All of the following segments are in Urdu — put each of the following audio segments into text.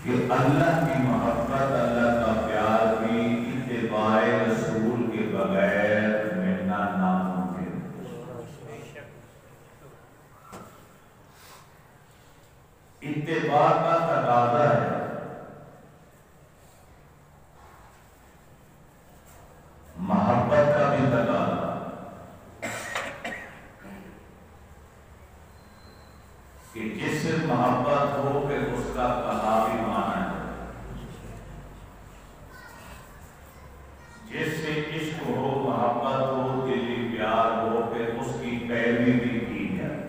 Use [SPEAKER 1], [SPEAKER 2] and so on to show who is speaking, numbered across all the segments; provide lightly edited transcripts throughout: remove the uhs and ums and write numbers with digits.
[SPEAKER 1] کہ اللہ کی محبت، اللہ کا پیار بھی اتباع رسول کے بغیر ملنا ناممکن ہے۔ اتباع کا تقاضا ہے، محبت کا بھی تقاضا، کہ جس سے محبت ہو کہ اس کا کہا بھی مانا ہے، جس سے عشق ہو، محبت ہو، دلی پیار ہو کہ اس کی پیروی بھی کی جائے۔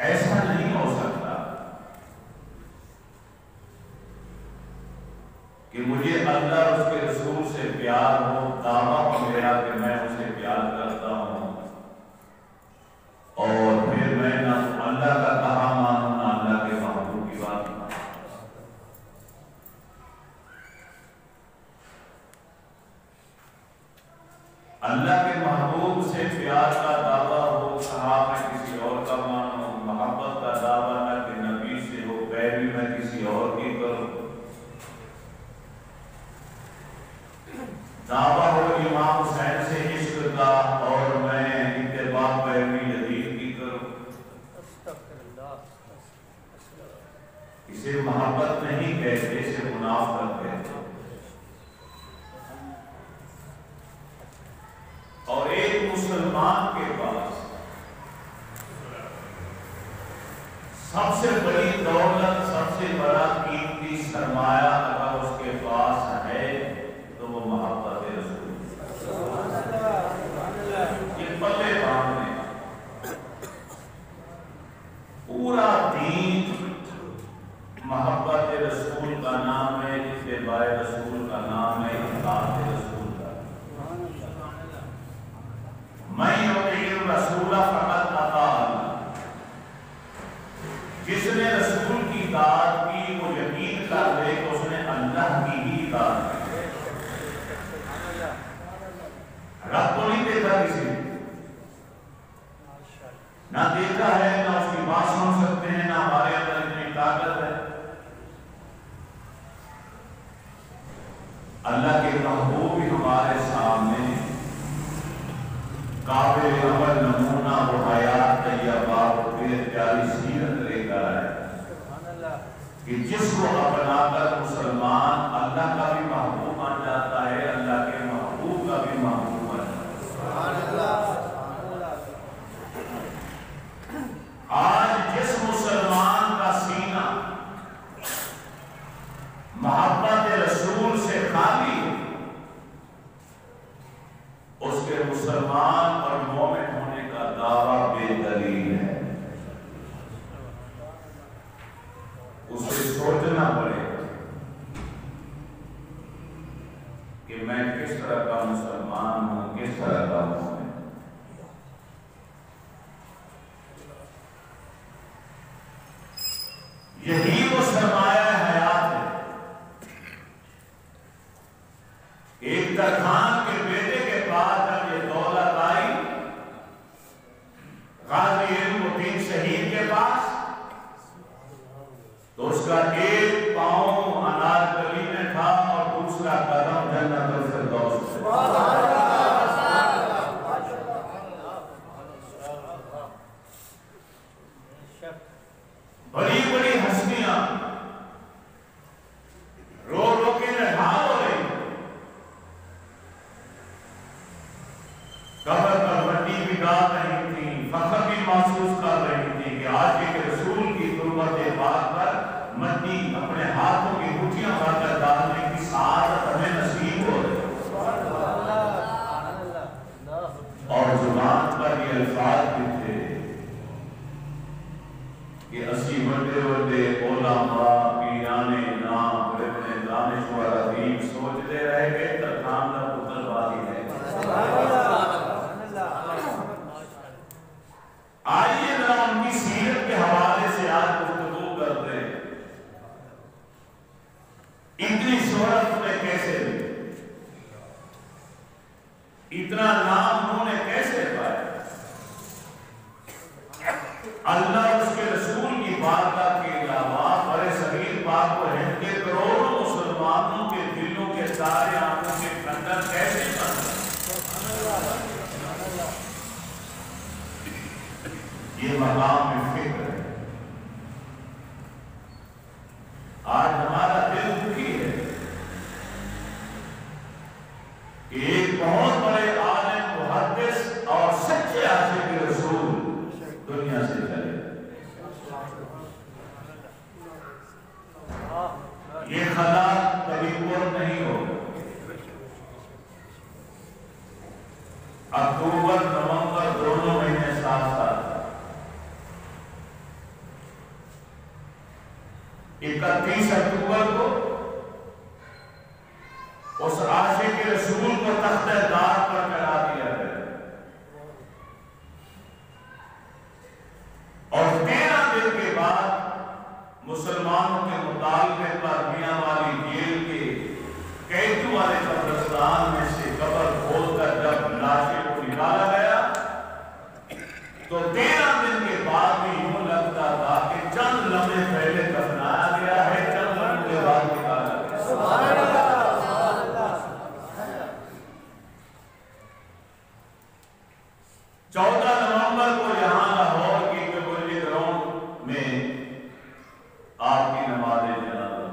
[SPEAKER 1] ایسا نہیں ہو سکتا کہ مجھے اللہ اور اس کے رسول سے پیار ہو، دعویٰ ہو میرا کہ میں اسے پیار کرتا ہوں، اور پھر میں نہ اللہ کا کہا مانوں نہ اللہ کے محبوب کی بات مانوں۔ اللہ کے محبوب سے پیار کا دعویٰ ہو، کہا میں کسی اور کا مانوں، محبت کا دعویٰ نہ کہ نبی سے ہو، پیروی میں کسی اور کی کروں، دعویٰ ہو امام حسین سے عشق کا اور میں اتباع پیروی یزید کی کروں، اسے محبت نہیں کہتے، اسے منافقت کہتے۔ اور ایک مسلمان کے پاس سب سے بڑی دولت، سب سے بڑا قیمتی سرمایہ اگر اس کے پاس ہے تو وہ محبت رسول۔ یہ پلے باندھنے، پورا دین محبت رسول کا نام ہے، اتباع رسول کا نام ہے، اطاعت رسول کا۔ میں یطیع الرسول فقد اطاع اللہ، جس نے رسول کی اطاعت کی وہ یقین کر لے کہ اس نے اللہ کی ہی اطاعت کی۔ رب تو نہیں دیکھا کسی نے، نہ دیکھا ہے، نہ اس کی بات سن سکتے ہیں، نہ ہمارے اندر اتنی طاقت ہے۔ اللہ کے محبوب بھی ہمارے سامنے قابل عمل نمونہ و حیات طیبہ بے پیاری سیرت لے کر آئے کہ جس کو اپنا کر مسلمان اللہ کا بھی محبوب بن جاتا ہے، اللہ کے محبوب کا بھی محبوب بن جاتا ہے۔ آج جس مسلمان کا سینہ محبت رسول سے خالی ہے، اس کے مسلمان اور مومن ہونے کا دعویٰ بے دلیل ہے۔ اسے سوچنا پڑے کہ میں کس طرح کا مسلمان ہوں، کس طرح کا مومن۔ یہی وہ سرمایہ حیات ہے۔ ایک ترخان کے بیٹے کے پاس جب یہ دولت آئی، غازی علم الدین شہید کے پاس، تو اس کا ایک پاؤں انار گلی میں تھا اور دوسرا قدم جنت الفردوس سے۔ بڑی بڑی ہستیاں رو رو کے نڈھال ہو رہی، قبر پر مٹی بھی ڈال رہی تھی، فخر بھی محسوس کر رہی تھی کہ آج کے رسول کی تربت پاک پر مٹی اپنے ہاتھوں کی مٹھیاں بھر کر ڈالنے کی سعادت ہمیں نصیب ہو رہی۔ اور زبان پر یہ الفاظ بھی تھے کہ اسی بڑے بڑے علماء پیران نام ابن دانشور عظیم سوچتے رہے کہ ترخان کا پتر والی ہے۔ آئیے ذرا ان کی سیرت کے حوالے سے آج گفتگو کرتے ہیں۔ اتنی شہرت میں کیسے ہوئی، اتنا نام انہوں نے کیسے پایا؟ اللہ اس کے رسول کی بات یہ مقام فکر ہے۔ آج ہمارا دل دکھی ہے کہ ایک بہت بڑے عالم، محدث اور سچے عاشق رسول دنیا سے چلے۔ یہ خلا کبھی پر نہیں ہوگا۔ اکتوبر نومبر دونوں مہینے ساتھ ساتھ 31 اکتوبر کو اس عاشق رسول کو تخت دار پر چڑھا دیا گیا اور 13 دن کے بعد مسلمانوں کے مطالبے پر میاں والی جیل کے قیدیوں والے قبرستان میں سے قبر کھول کر جب لاشیں کو نکالا گیا تو 13 دن کے بعد بھی یوں لگتا تھا کہ چند لمحے پہلے دفنایا گیا ہے، چند لمحے کے بعد نکالا گیا۔ سبحان اللہ۔ 14 نومبر کو یہاں لاہور کی کبولی گراؤنڈ میں آپ کی نماز جنازہ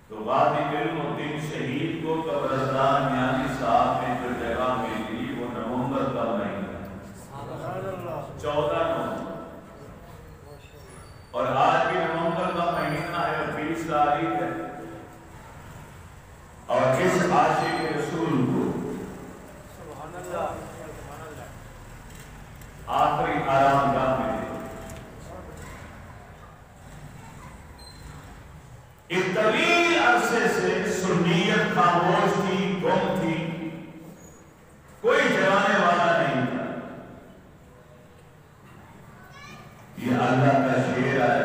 [SPEAKER 1] تو غازی علم الدین شہید کو قبرستان میانی صاحب میں جو جگہ ملی وہ نومبر کا مہینہ 14 نومبر، اور آج بھی نومبر کا مہینہ ہے، 20 تاریخ ہے، اور اس عاشق رسول کو آخری آرام گاہ ملے۔ ایک طویل عرصے سے سنیت خاموش تھی، گم تھی، کوئی جلانے والا نہیں تھا۔ یہ اللہ کا شعر ہے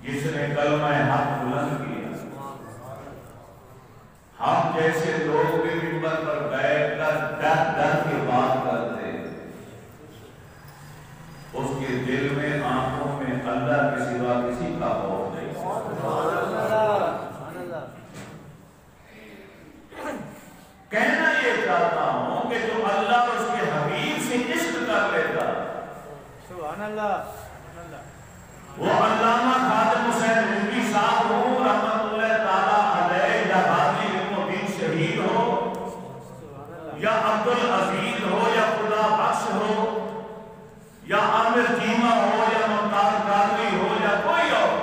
[SPEAKER 1] جس نے کلمہ حق بلند کیا۔ ہم جیسے لوگ بھی منبر پر بیٹھ کر ڈر ڈر کے بات کرتے، اس کے دل میں، آنکھوں میں اللہ کے سوا کسی کا خوف نہیں۔ کہنا یہ چاہتا ہوں کہ جو اللہ اور اس کے حبیب سے عشق کر لیتا، وہ علامہ خادم حسین رضوی صاحب ہو رحمت اللہ تعالی علیہ، یا غازی علم الدین شہید ہو، یا عبدالعزیز ہو، یا خدا بخش ہو، یا عامر جیمہ ہو، یا ممتاز قادری ہو، یا کوئی اور،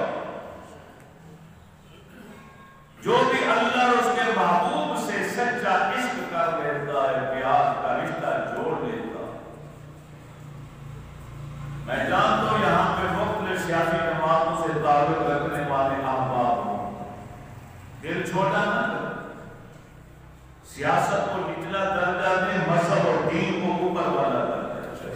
[SPEAKER 1] جو بھی اللہ اور اس کے محبوب سے سچا عشق کر لیتا ہے، پیار کا رشتہ جوڑ لیتا۔ میں جانتا ہوں یہاں پہ مختلف سیاسی جماعتوں سے تعلق رکھنے والے احباب ہوں، دل چھوٹا نہ کریں، سیاست کو نچلا درجہ دیں، مذہب اور دین کو اوپر والا درجہ دیں۔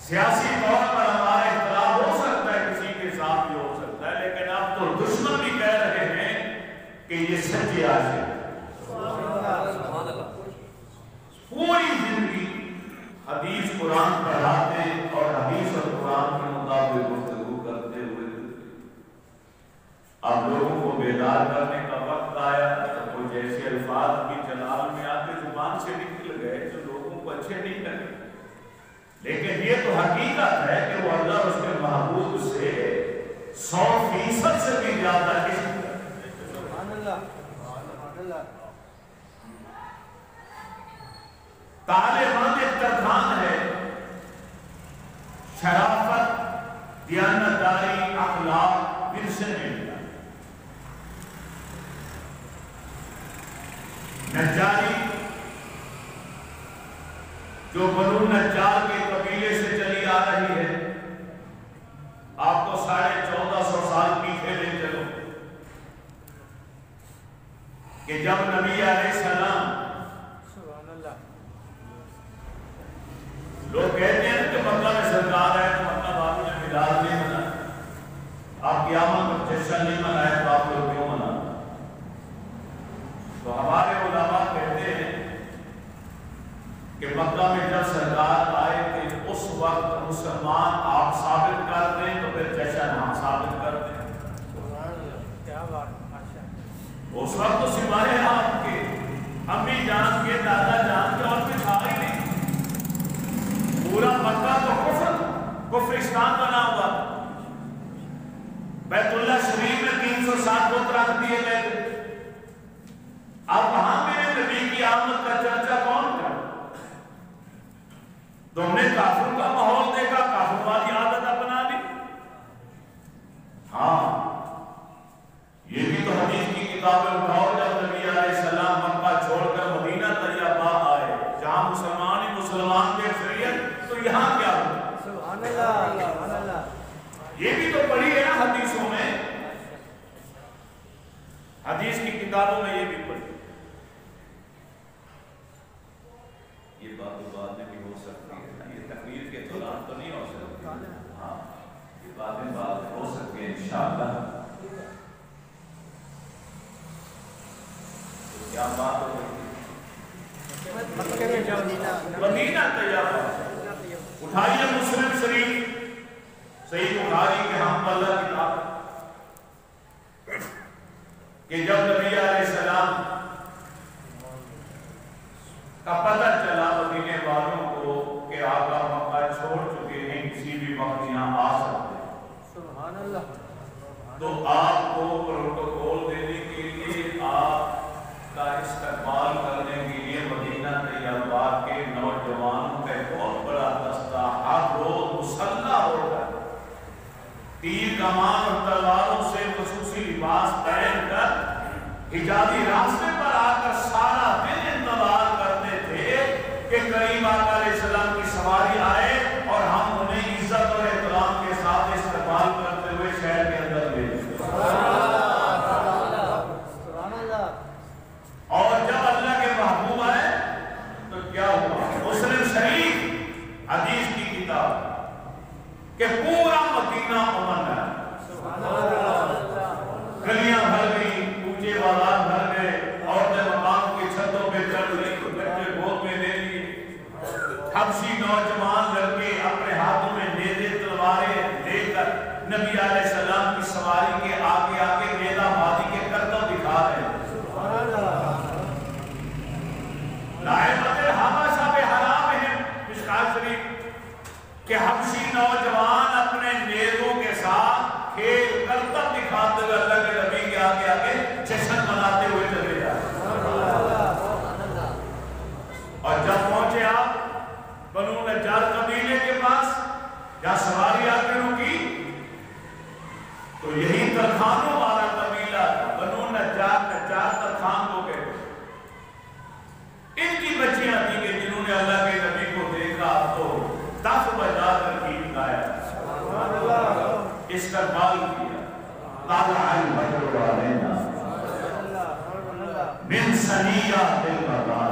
[SPEAKER 1] سیاسی طور پر ہمارا اختلاف ہو سکتا ہے، کسی کے ساتھ بھی ہو سکتا ہے، لیکن اب تو دشمن بھی کہہ رہے ہیں کہ یہ سچے عاشق ہیں۔ پوری زندگی حدیث قرآن پڑھاتے اور حدیث اور قرآن کے مطابق گفتگو کرتے ہوئے اب لوگوں کو بیدار کرنے کا وقت آیا تو کوئی جیسے الفاظ کی جلال میں آتے زبان سے نکل گئے جو لوگوں کو اچھے نہیں لگے، لیکن یہ تو حقیقت ہے کہ وہ اللہ اور اس کے محبوب سے 100% سے بھی زیادہ عشق کرتے۔ طالبان ایک ترخان ہے، شرافت، دیانتداری، اخلاق ورثے میں ملا۔ نجاری جو بنو نجار کے قبیلے سے چلی آ رہی ہے، آپ کو 1450 سال پیچھے لے چلو کہ جب نبی علیہ السلام، لوگ کہتے ہیں کہ مکہ میں سرکار ہے تو مکہ والوں نے میلاد نہیں منایا، آپ قیامت کا جشن نہیں منائے تو آپ لوگ کیوں مناتے؟ تو ہمارے علماء کہتے ہیں کہ مکہ میں جب سرکار آئے کہ اس وقت مسلمان آپ ثابت کر دیں تو پھر جشن ہم ثابت کر دیں۔ اس وقت تو سوائے آپ کے امی جان کے دادا جان کے اور کچھ تھا ہی نہیں. پورا مکہ تو کفرستان بنا ہوا. بیت اللہ شریف میں 360 بت رکھ دیے گئے تھے. اب وہاں میرے نبی کی آمد کا چرچا کون کرا؟ تم نے کافر کا ماحول دیکھا، کافر والی عادت اپنا لی. ہاں یہ بھی تو حدیث کی کتابیں اٹھاؤ. جب نبی علیہ السلام مکہ چھوڑ کر مدینہ طیبہ آئے جہاں مسلمان ہی مسلمان کے اکثریت، تو یہاں کیا ہوا؟ سبحان اللہ سبحان اللہ. یہ بھی تو پڑھی ہے نا حدیثوں میں، حدیث کی کتابوں میں یہ بھی پڑھی. یہ بات بعد میں بھی ہو سکتی ہے، یہ تقریر کے دوران تو نہیں ہو سکتی. ہاں یہ باتیں بعد میں ہو سکتی ہیں انشاءاللہ. کیا بات ہو رہی ہے؟ مدینہ طیبہ. اٹھائیے مسلم شریف صحیح بخاری کے ہم اللہ کتاب کہ جب نبی علیہ السلام کا پتہ چلا مدینے والوں کو کہ آقا مکہ چھوڑ چکے ہیں، کسی بھی وقت یہاں آ سکتے ہیں، سبحان اللہ، تو آپ کو پروٹوکول دینے کے لیے، آپ کا استقبال کرنے کے لیے مدینہ طیبہ کے نوجوانوں کا بہت بڑا دستہ ہر روز مسلح ہو کر تیر کمان اور تلواروں سے خصوصی لباس پہن کر حجازی راستے پر آ کر سارا دن انتظار کرتے تھے کہ کریم آقا علیہ السلام کی سواری آئے اور ہم انہیں عزت اور احترام کے ساتھ استقبال کرتے ہوئے شہر کے اندر لے جائیں. اور جب اللہ کے محبوب آئے تو کیا ہوا؟ مسلم شریف حدیث کی کتاب کہ پورا مدینہ امن ہے. گلیاں بھر گئی، اونچے بازار بھر گئے، عورتیں مقام کی چھتوں پہ چڑھ گئی، بچے گود میں لے لیے. حبشی نوجوان لڑکے اپنے ہاتھوں میں نیزے تلواریں لے کر نبی علیہ السلام کی سواری کے آگے آگے میدہ بازی کے کرتب دکھا رہے ہیں. کہ حبشی نوجوان اپنے نیزوں کے ساتھ کھیل کرتب دکھاتے ہوئے اللہ کے نبی کے آگے آگے جشن مناتے ہوئے چلے جائے. اور جب پہنچے آپ بنو نجار قبیلے کے پاس جہاں سواری آگے رکی، تو یہی ترخانوں والا قبیلہ بنو نجار ترخان کو گئے. ان کی بچیاں تھی کہ جنہوں نے اللہ کے نبی کو دیکھا تو دف بجا کر گیت گایا، استقبال کیا. طلع البدر علینا من ثنیات الوداع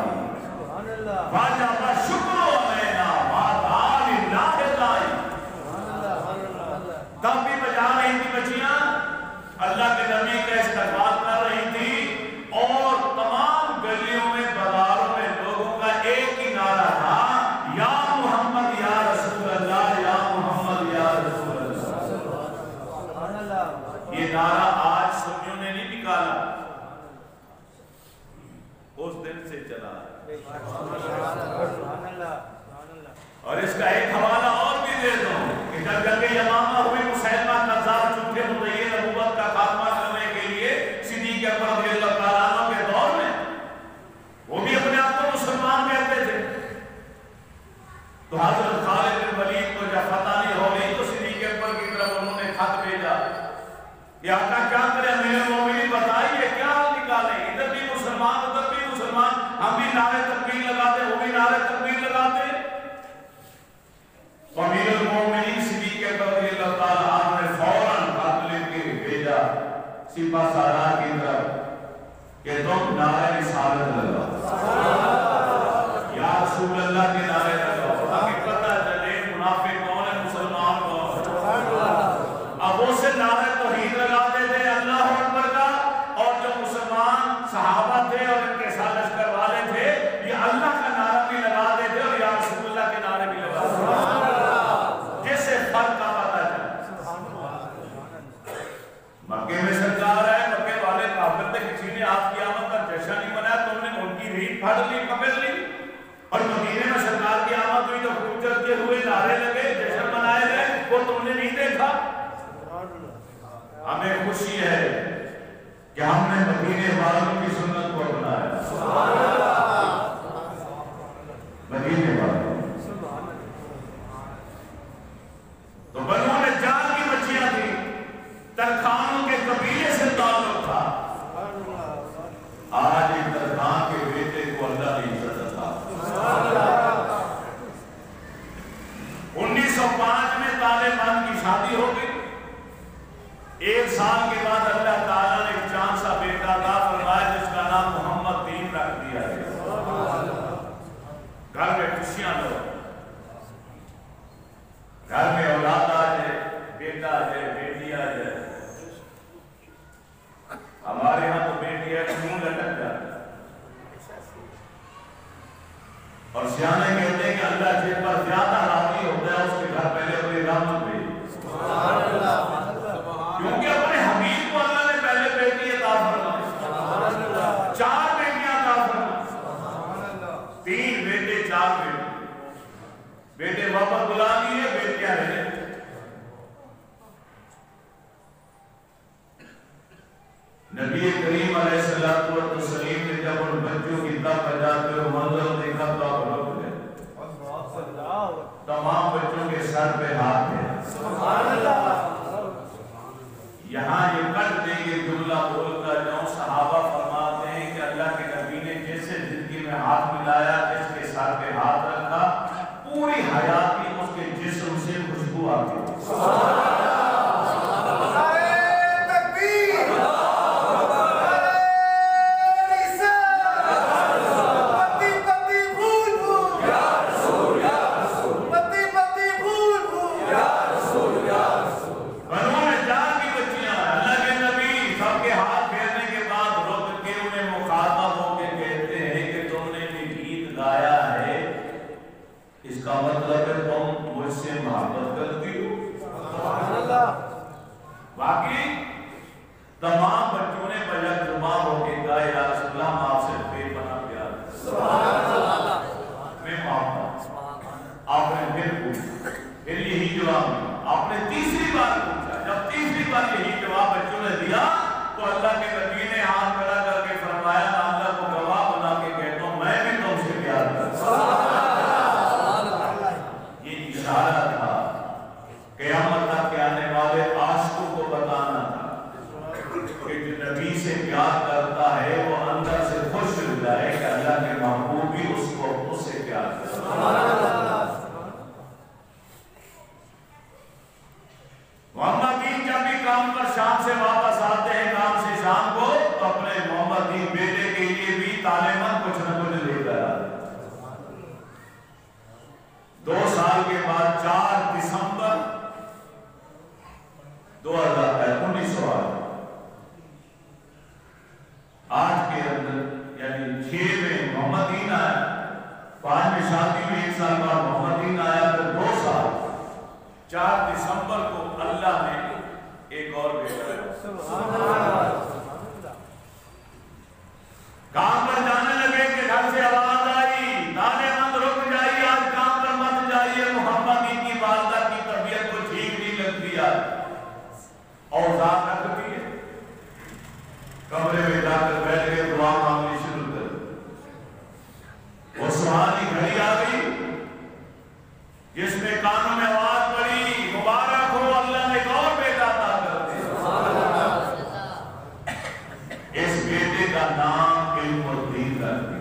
[SPEAKER 1] وجب الشکر علینا ما دعا للہ داعی. تب بھی بجا رہی تھی بچیاں، اللہ کے نبی کا استقبال کر رہی تھی، اور تمام گلیوں میں بازاروں میں لوگوں کا ایک ہی نعرہ تھا، یا محمد یا رسول اللہ، یا محمد یا رسول اللہ. یہ نعرہ آج سنیوں نے نہیں نکالا، اس دن سے چلا. اور اس کا ایک حوالہ اور بھی دے دو کہ جب جنگ یمامہ ہوئی، مسیلمہ کذاب چونکہ مدعی نبوت کا خاتمہ کرنے کے لیے صدیق اکبر رضی اللہ تعالیٰ عنہ کے دور میں، وہ بھی اپنے آپ کو مسلمان کہتے تھے. تو حضرت خالد بن ولید کو جب فتح نہیں ہو گئی تو صدیق اکبر کی طرف انہوں نے خط بھیجا کہ آقا کیا کریں، میرے مومنین بتائیے کیا نکالیں، ادھر بھی مسلمان ادھر بھی مسلمان، ہم بھی نعرے تکبیر لگاتے وہ بھی نعرے تکبیر لگاتے. امیر المومنین صدیق اکبر رضی اللہ تعالیٰ عنہ نے فوراً خط لکھ کے بھیجا سپہ سالار کی طرف کہ تم نعرہ رسالت لگاؤ، یا رسول اللہ کے نعرے لگاؤ، تاکہ پتہ چلے منافق کون ہے، مسلمان کون ہے. اب وہ سے نعرہ توحید لگاتے تھے اللہ اکبر کا، اور جو مسلمان صحابہ تھے اور ان کے ساتھ لشکر والے تھے یہ اللہ کا نعرہ بھی لگاتے تھے اور یا رسول اللہ کے نعرے بھی لگاتے تھے. جس سے فرق کا پتہ چلا. مکے میں سرکار ہے، مکے والے کافر تھے، کسی نے آپ کی آمد کا جشن نہیں منایا، تم نے ان کی بھی پھڑ لی پکڑ لی اور مدینے میں سرکار کی آمد ہوئی تو خوب چلتے ہوئے نعرے لگے جشن منائے گئے وہ تم نے نہیں دیکھا ہمیں خوشی ہے کہ ہم نے مدینے والوں کی سنت کو اپنایا مدینے والوں تو بنو نجار کی بچیاں تھی ترکھانوں کے قبیلے سے تعلق تھا آج ایک ترکھان کے بیٹے کو اللہ نے عزت تھا 1905 میں طالبان کی شادی ہو گئی 1 سال کے بعد اللہ تعالیٰ نے ایک چاند سا بیٹا عطا فرمایا جس کا نام محمد دین رکھ دیا گیا گھر میں خوشیاں لو گھر میں اولاد آ جائے بیٹا آ جائے بیٹی آ جائے ہمارے ہاں تو بیٹی ہے کیوں لٹک جاتا اور سیانے کہتے ہیں کہ اللہ جس پر زیادہ راضی ہوتا ہے اس کے گھر پہلے اپنی رحمت بھیجی کیونکہ اپنے حبیب کو اللہ نے پہلے بیٹی عطا فرمائی 4 بیٹیاں عطا فرمائی 3 بیٹے 4 بیٹے بیٹے واپس بلا دیے بیٹیاں رہے نبی کریم علیہ السلام نے جب ان بچوں کی تب بجاتے ہوئے منظر دیکھا تو آپ رک گئے تمام بچوں کے سر پہ ہاتھ ہے یہاں یہ کٹ دیں گے جملہ بول کر جاؤں صحابہ فرماتے ہیں کہ اللہ کے نبی نے جیسے زندگی میں ہاتھ ملایا جس کے سر پہ ہاتھ رکھا پوری حیات کی اس کے جسم سے خوشبو آ گئی باقی تمام بچوں نے بجا جمع ہو کے کہا یا رسول اللہ ہم آپ سے بے پناہ پیار میں معاف آپ نے پھر پوچھا پھر یہی جواب دیا آپ نے تیسری بار پوچھا جب تیسری بار یہی جواب بچوں نے دیا تو اللہ کے نبی نے ہاتھ کھڑا کر کے فرمایا اللہ کو گواہ بنا کے کہتا ہوں میں بھی تم سے پیار کرتا ہوں یہ اشارہ تھا قیامت تک کے آنے والے عاشقوں کو بتانا تھا کہ جو نبی سے پیار کرتا ہے وہ اندر سے خوش ہو جائے کہ اللہ کے محبوب بھی اس کو اس سے پیار کرتا ہے محمد دین جب بھی کام پر شام سے واپس آتے ہیں کام سے شام کو تو اپنے محمد دین بیٹے کے لیے بھی طالبان کچھ نہ کچھ لے کر آتے 2 سال کے بعد 4 دسمبر 1908 آج کے اندر یعنی 6 میں محمد دین آیا 5 میں شادی میں 1 سال بعد محمد دین آیا پھر 2 سال 4 دسمبر کو اللہ نے ایک اور بیٹا کام پر جانے لگے کہ گھر سے آواز آئی دانے مند رک جائیے آج کام پر مت جائیے محمد دین کی والدہ کی طبیعت کو ٹھیک نہیں لگتی آج اوزار رکھتی ہے کمرے میں جا کر بیٹھ کے دعا مانگنی شروع کر وہ سہانی گھڑی آ گئی جس میں کانوں میں آواز پڑی مبارک ہو اللہ نے ایک اور بیٹا عطا کر دیا اس بیٹے کا نام علم الدین رکھ دیا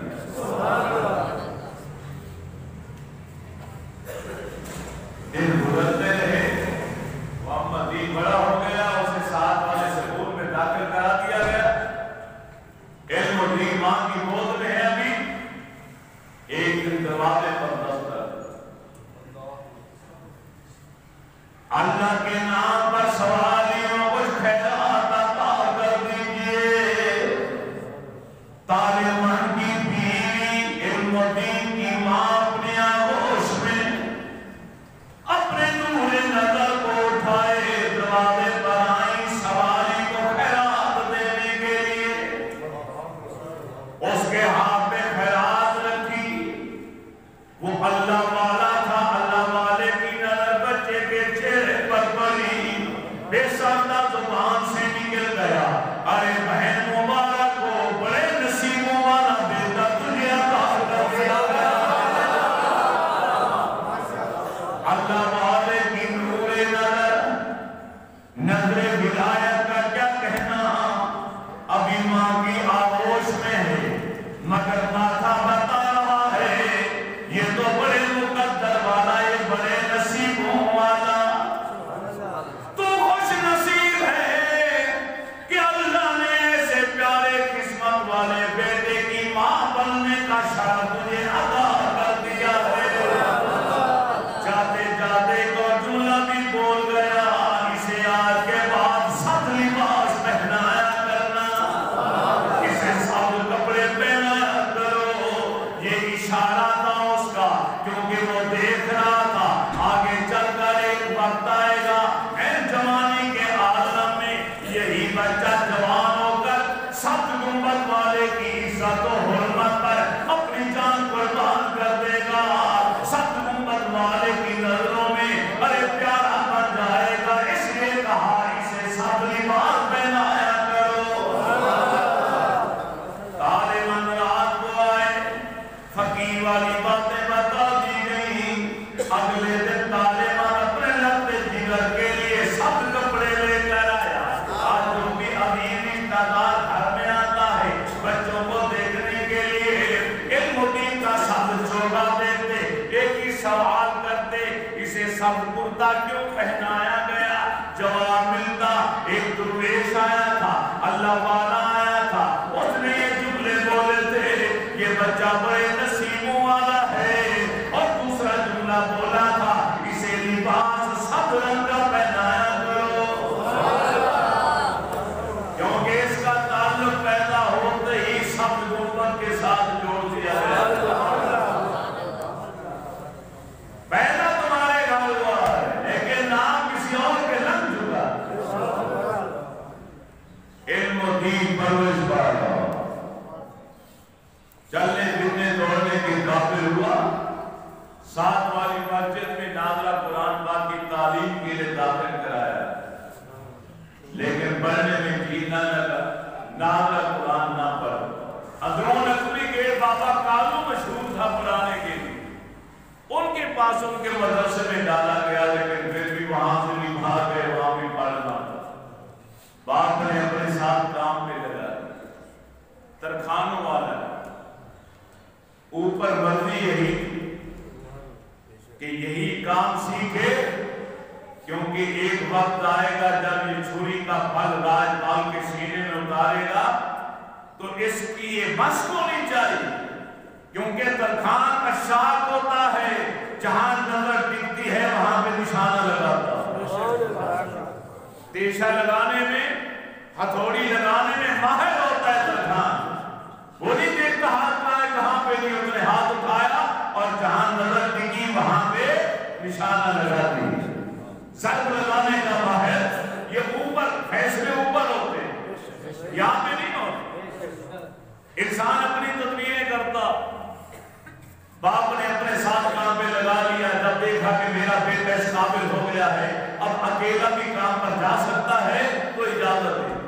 [SPEAKER 1] دن گزرتے رہے محمد دین بڑا ہو گیا اسے ساتھ والے سکول میں داخل کرا دیا گیا علم الدین ماں کی گود میں ہے ابھی ایک دن دروازے پر دستک اللہ کے نام پر سوالیوں کچھ خیرات عطا کر دیجئے طالبان کی ماں کی آغوش میں ہے مگر ماتھا بتا رہا ہے یہ تو بڑے مقدر والا یہ بڑے نصیبوں والا تو خوش نصیب ہے کہ اللہ نے ایسے پیارے قسمت والے بیٹے کی ماں بننے کا شرف مجھے عطا کر دیا ہے جاتے جاتے کو جملہ بھی بول گیا اسے آج کے بعد سب لباس پہنایا کرنا اسے سب کپڑے پہنایا کرو یہ اشارہ تھا اس کا کیونکہ وہ دیکھ رہا تھا آگے چل کر ایک وقت آئے گا جوانی کے عالم میں یہی بچہ جوان ہو کر سب گنبد والے کی عزت و حرمت پر اپنی جان قربان کر دے گا سب گنبد والے کی نظروں میں بڑے پیارا بن جائے گا اس لیے کہا اسے سب لباس پہنایا کرو تالے من رات کو آئے فقیر والی باتیں بتا دی گئی اگلے دن تالے من اپنے لگتے جگر کے لیے سب کپڑے لے کر آیا آج جو بھی امیر رشتہ دار گھر میں آتا ہے بچوں کو دیکھنے کے لیے علم و دین کا سب چوگا دیتے ایک ہی سوال کرتے اسے سب کرتا کیوں پہنایا گیا جواب ملتا ایک درویش آیا تھا اللہ والا آیا تھا اس نے یہ جملے بولے تھے یہ بچہ بڑے نصیبوں والا ہے اور دوسرا جملہ بولا تھا اسے لباس سب رنگ کا پہنایا کرو کیونکہ اس کا تعلق پیدا ہوتے ہی سب گنبد کے ساتھ جوڑ دیا گیا پیدا تمہارے گھر ہوا ہے لیکن نام کسی اور کے لگ چکا علم و دین پرورش پایا چلنے پھرنے دوڑنے کے قابل ہوا ساتھ والی مسجد میں نازلہ قرآن پاک کی تعلیم کے لیے داخل کرایا لیکن پڑھنے میں جی نہ لگا نازلہ قرآن نہ پڑھ حضرون اکبری کے بابا کالو مشہور تھا پڑھانے کے لیے ان کے پاس ان کے مدرسے میں ڈالا گیا لیکن پھر بھی وہاں سے نہیں بھاگ گئے وہاں بھی پڑھنا باپ نے اپنے ساتھ کام پہ لگا ترخانوں والا اوپر مرضی یہی کہ یہی کام سیکھے کیونکہ ایک وقت آئے گا جب یہ چھری کا پھل راج پال کے سینے میں اتارے گا تو اس کی یہ بس ہونی چاہیے کیونکہ ترخان کا شاک ہوتا ہے جہاں نظر ٹکتی ہے وہاں پہ نشانہ لگاتا تیشہ لگانے میں ہتھوڑی لگانے میں ماہر ہوتا ہے ترخان وہ نہیں دیکھتا ہاتھ پائے کہاں پہ نہیں اس نے ہاتھ اٹھایا اور جہاں نظر ٹکی وہاں پہ نشانہ لگا دی ضرب لگانے کا ماہر یہ اوپر فیصلے اوپر ہوتے یہاں پہ نہیں ہوتے انسان اپنی تدبیریں کرتا باپ نے اپنے ساتھ کام پہ لگا لیا جب دیکھا کہ میرا بیٹا اس قابل ہو گیا ہے اب اکیلا بھی کام پر جا سکتا ہے تو اجازت ہے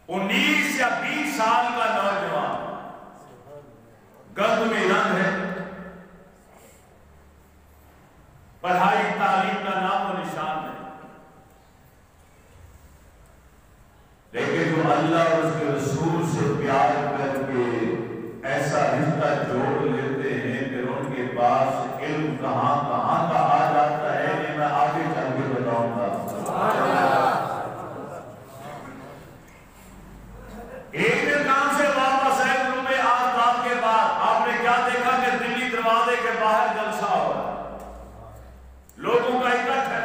[SPEAKER 1] 19 یا 20 سال کا نوجوان گرد میں رنگ ہے پڑھائی تعلیم کا نام و نشان ہے لیکن جو اللہ اور اس کے رسول سے پیار کر کے ایسا رشتہ جوڑ لیتے ہیں پھر ان کے پاس علم کہاں کہاں کا آ جاتا ہے یہ میں آگے چل کے بتاؤں گا ایک دن کام سے واپس ہے غروب آفتاب کے بعد آپ نے کیا دیکھا کہ دلی دروازے کے باہر جلسہ ہوا لوگوں کا اکٹھ ہے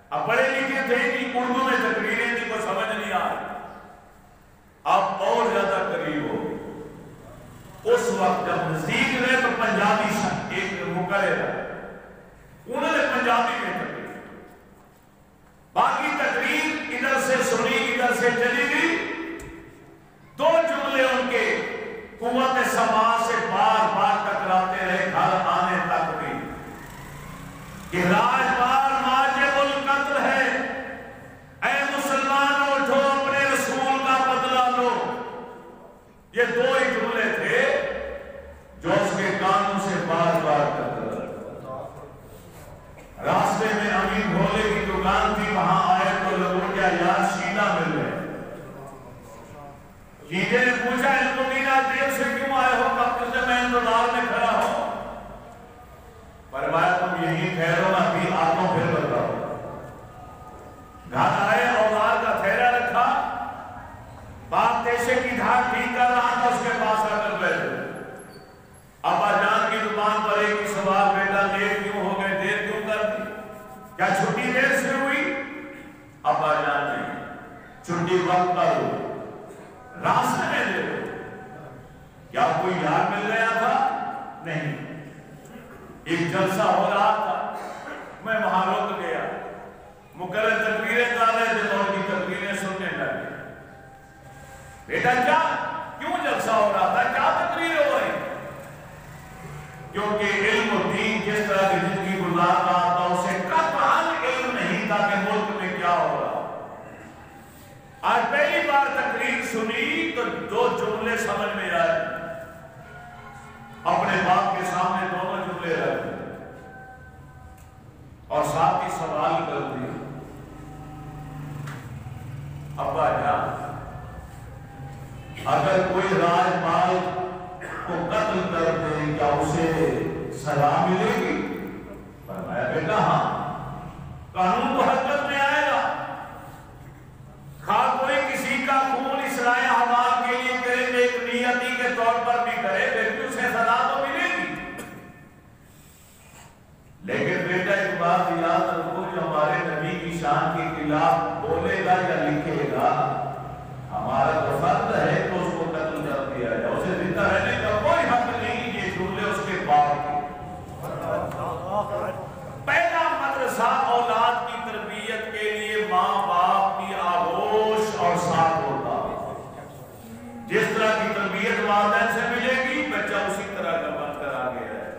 [SPEAKER 1] اب بڑے لکھے تھے کہ اردو میں تقریریں تھی کو سمجھ نہیں آئی اب اور زیادہ قریب شیدے نے پوچھا علمالدین آج دیر سے کیوں آئے ہو؟ کب سے میں انتظار میں کھڑا ہوں؟ فرمایا تم یہی ٹھہرو میں ابھی آتا ہوں پھر بتاؤ۔ گھر آئے اوزار کا تھیلا رکھا، باپ تیشے کی دھار ٹھیک کر رہا تھا، اس کے پاس آ کر بیٹھے۔ ابا جان کی زبان پر ایک ہی سوال، بیٹا دیر کیوں ہو گئے، دیر کیوں کر دی؟ کیا چھٹی دیر سے ہوئی؟ ابا جان نہیں، چھٹی وقت پر ہوئی، راستے میں دے دو۔ کیا کوئی یار مل گیا تھا؟ نہیں، ایک جلسہ ہو رہا تھا، میں وہاں رک گیا، مقرر تقریریں کر رہے تھے اور کی تقریریں سننے لگے۔ بیٹا کیوں جلسہ ہو رہا تھا، کیا تقریر ہو رہی؟ کیونکہ علم و دین جس طرح کی زندگی گزار رہا تھا اسے قطعاً علم نہیں تھا کہ ملک میں کیا ہو رہا۔ آج پہلی بار تقریر سنی تو دو جملے سمجھ میں آئے، اپنے باپ کے سامنے دونوں جملے رکھ دیے اور ساتھ ہی سوال کر دیا، ابا جان اگر کوئی راجپال کو قتل کر دے کیا اسے سزا ملے گی؟ فرمایا بیٹا ہاں، قانون تو حرکت میں آئے گا، خواہ کوئی کسی کا خون اصلاح احوال کے لیے کرے، ایک نیتی کے طور پر بھی کرے، پھر اسے سزا تو ملے گی۔ لیکن بیٹا ایک بات یاد رکھو، جو ہمارے نبی کی شان کے خلاف بولے گا یا لکھے گا، ہمارا تو فرض ہے کہ اس کو قتل کر دیا جائے، اسے زندہ رہنے کا کوئی حق نہیں۔ یہ جملے اس کے باپ کے۔ پہلا مدرسہ اولاد کی تربیت کے لیے ماں باپ کی آغوش اور ساتھ ہوتا ہے۔ جس طرح کی تربیت والدین سے ملے گی، بچہ اسی طرح کا بن کر آگے ہے۔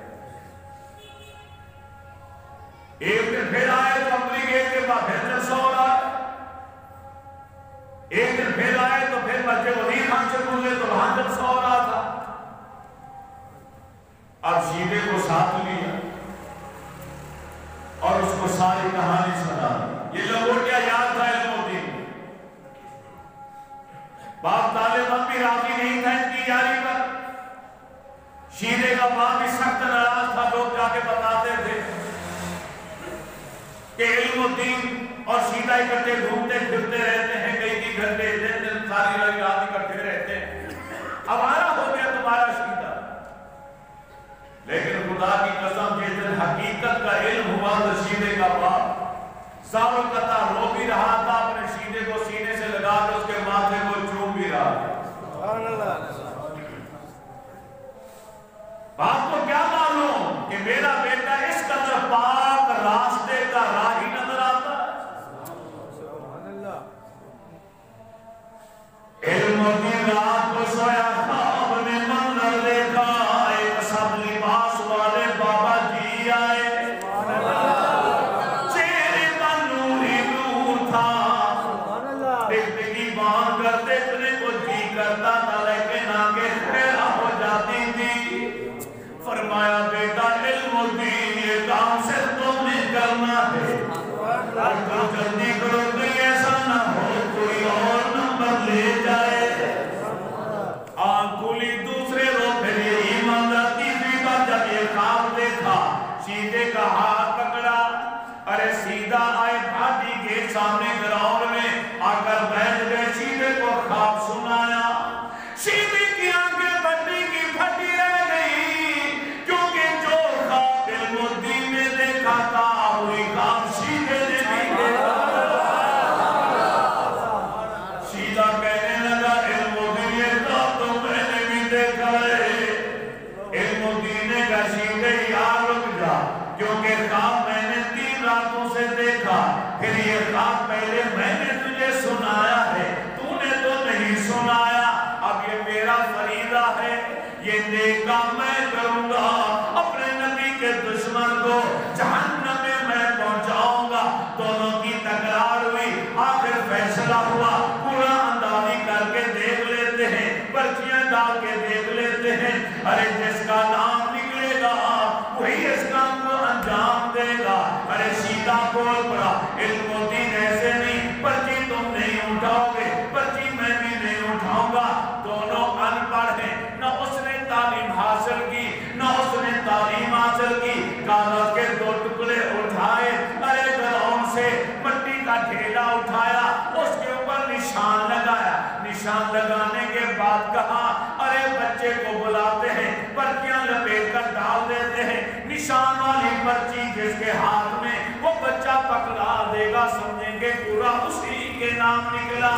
[SPEAKER 1] ایک دن پھر آئے تو اپنی گیٹ کے بعد پھر جلسہ ہو رہا ہے، ایک دن پھر آئے تو پھر بچے وزیر خان سے گزرے تو وہاں جلسہ ہو رہا تھا۔ اب شیدے کو ساتھ لیا اور اس کو ساری کہانی سنا دی۔ یہ لنگوٹیا یاد تھا علمالدین، باپ طالبان بھی راضی نہیں تھا ان کی یاری پر، شیدے کا باپ بھی سخت ناراض تھا۔ لوگ جا کے بتاتے تھے کہ علمالدین اور شیدہ اکٹھے گھومتے پھرتے رہتے ہیں، کئی گھنٹے دن ساری رات اکٹھے رہتے ہیں، ہمارا ہو گیا تمہارا شیدہ۔ لیکن خدا کی قسم جس دن حقیقت کا علم ہوا تو شیدے کا باپ زار و قطع رو بھی رہا تھا، اپنے شیدے کو سینے سے لگا کے اس کے ماتھے کو چوم بھی رہا تھا۔ باپ کو کیا معلوم کہ میرا بیٹا اس قدر پاک راستے کا راہی نظر آتا ہے۔ علمالدین رات کو سویا خواب میں منظر دیکھا، ایک سب لباس والے بابا جی آئے، چہرے پر نوری نور تھا، ٹکٹکی باندھ کر دیکھنے کو جی کرتا تھا لیکن آنکھیں خیرہ ہو جاتی تھی۔ فرمایا بیٹا علمالدین یہ کام صرف تم نے کرنا ہے، اور تو جلدی کرو کہ ایسا نہ ہو کوئی اور نمبر لے جائے۔ آنکھولی دوسرے رو پھر یہ ایماندار تیسری بار جب یہ خواب دیکھا، شیدے کا ہاتھ پکڑا، ارے سیدھا آئے بھاٹی کے سامنے گراؤنڈ میں آ کر بیٹھ گئے، شیدے کو خواب سنایا۔ شیدے کی آنکھیں پھٹی کی پھٹی رہ گئی، کیونکہ جو خواب علمالدین نے دیکھا تھا وہی خواب شیدے نے بھی دیکھا۔ شیدہ کہنے لگا علمالدین یہ خواب تو میں نے بھی دیکھا ہے۔ علمالدین نے کہا شیدے یار رک جا، کیونکہ خواب میں نے 3 راتوں سے دیکھا، پھر یہ خواب پہلے میں نے تجھے سنایا ہے، تو نے تو نہیں سنایا، اب یہ میرا فریضہ ہے، یہ نیک کام میں کروں گا، اپنے نبی کے دشمن کو جہنم میں پہنچاؤں گا۔ دونوں کی تکرار ہوئی، آخر فیصلہ ہوا، پورا اندازی کر کے دیکھ لیتے ہیں، پرچیاں ڈال کے دیکھ لیتے ہیں، ارے جس کا نام نکلے گا وہی اس کام کو انجام دے گا۔ ارے سیدھا بول پڑا، علمالدین ایسے نہیں، پرچی تم نہیں اٹھاؤ گے، پرچی میں بھی نہیں اٹھاؤں گا۔ نشان لگانے کے بعد کہا ارے بچے کو بلاتے ہیں پرچیاں لپیٹ کر ڈال دیتے ہیں نشان والی پرچی جس کے ہاتھ میں وہ بچہ پکڑا دے گا سمجھیں گے پورا اسی کے نام نکلا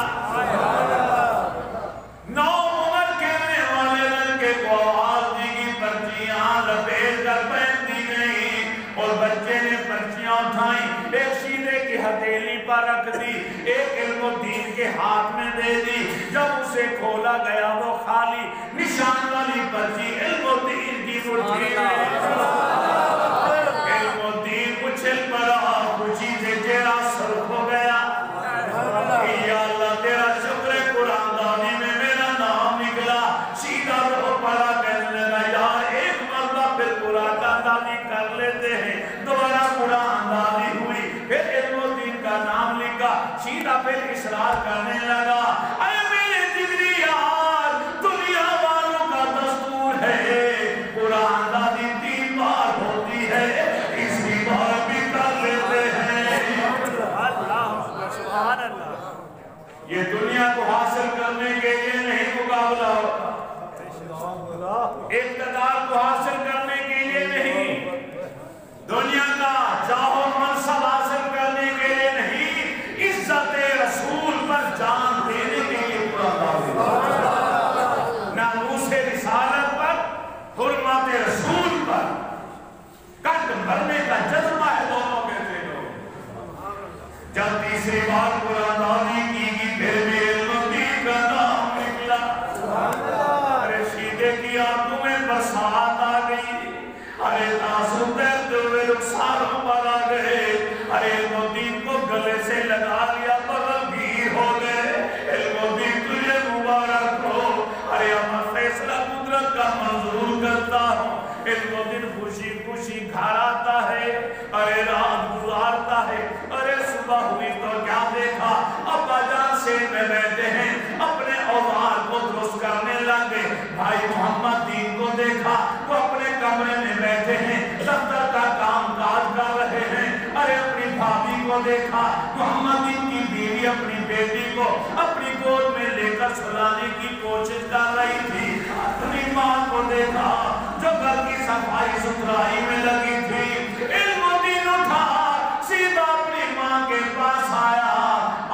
[SPEAKER 1] 9 عمر کہنے والے لڑکے کو آواز دی گی پرچیاں لپیٹ کر پہن دی گئی اور بچے نے پرچیاں اٹھائیں ایک شیدے کی ہتھیلی پر رکھ دی ایک علم الدین کے ہاتھ میں دے دی جب اسے کھولا گیا وہ خالی نشان والی پرچی علم الدین کی مٹھی میں علم الدین اچھل پڑا خوشی سے چہرہ سرخ ہو گیا یا اللہ تیرا شکر قرآن دانی میں میرا نام نکلا سیدھا رو پڑا کہنے لگا یار ایک مرتبہ پھر قرآن دانی کر لیتے ہیں دوبارہ قرآن دانی ہوئی پھر علم الدین کا نام لکھا سیدھا پھر اصرار کرنے لگا اے میرے جگری یار دنیا والوں کا دستور ہے قرآن دانی 3 بار ہوتی ہے اسی بار بھی کر لیتے ہیں سبحان اللہ یہ دنیا کو حاصل کرنے کے لیے نہیں مقابلہ ہوتا اقتدار کو حاصل کرنے کے لیے نہیں دنیا کا چاہو منصب حاصل کرنے کے لیے نہیں عزت رسول پر جان دینے کے لیے ناموس رسالت پر حرمت رسول پر کٹ بھرنے کا جذبہ ہے دونوں کے دلوں جب تیسری بار قرآن دانی کی گی پھر بھی علم الدین کا نام نکلا رشیدے کی آنکھوں میں برسات آ گئی ارے تاثر تیرتے ہوئے رخساروں پر آ گئے ارے علم الدین کو گلے سے لگا لیا بغل گیر ہو گئے علم الدین تجھے مبارک ہو ارے ہم فیصلہ قدرت کا منظور کرتا ہوں علم الدین خوشی خوشی گھر آتا ہے ارے رات گزارتا ہے ارے صبح ہوئی تو کیا دیکھا ابا جان سے میں بیٹھے ہیں اپنے اوزار کو درست کرنے لگے بھائی محمد دین کو دیکھا وہ اپنے کمرے میں بیٹھے ہیں دفتر کا کام کاج کر رہے ہیں ارے اپنی بھابھی کو دیکھا محمد دین کی بیوی اپنی بیٹی کو اپنی گود میں لے کر سلانے کی کوشش کر رہی تھی اپنی ماں کو دیکھا جو گھر کی صفائی ستھرائی میں لگی تھی علم الدین اٹھا سیدھا اپنی ماں کے پاس آیا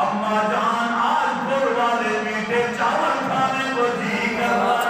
[SPEAKER 1] اماں جان آج گڑ والے میٹھے چاول کھانے کو جی کر رہا ہے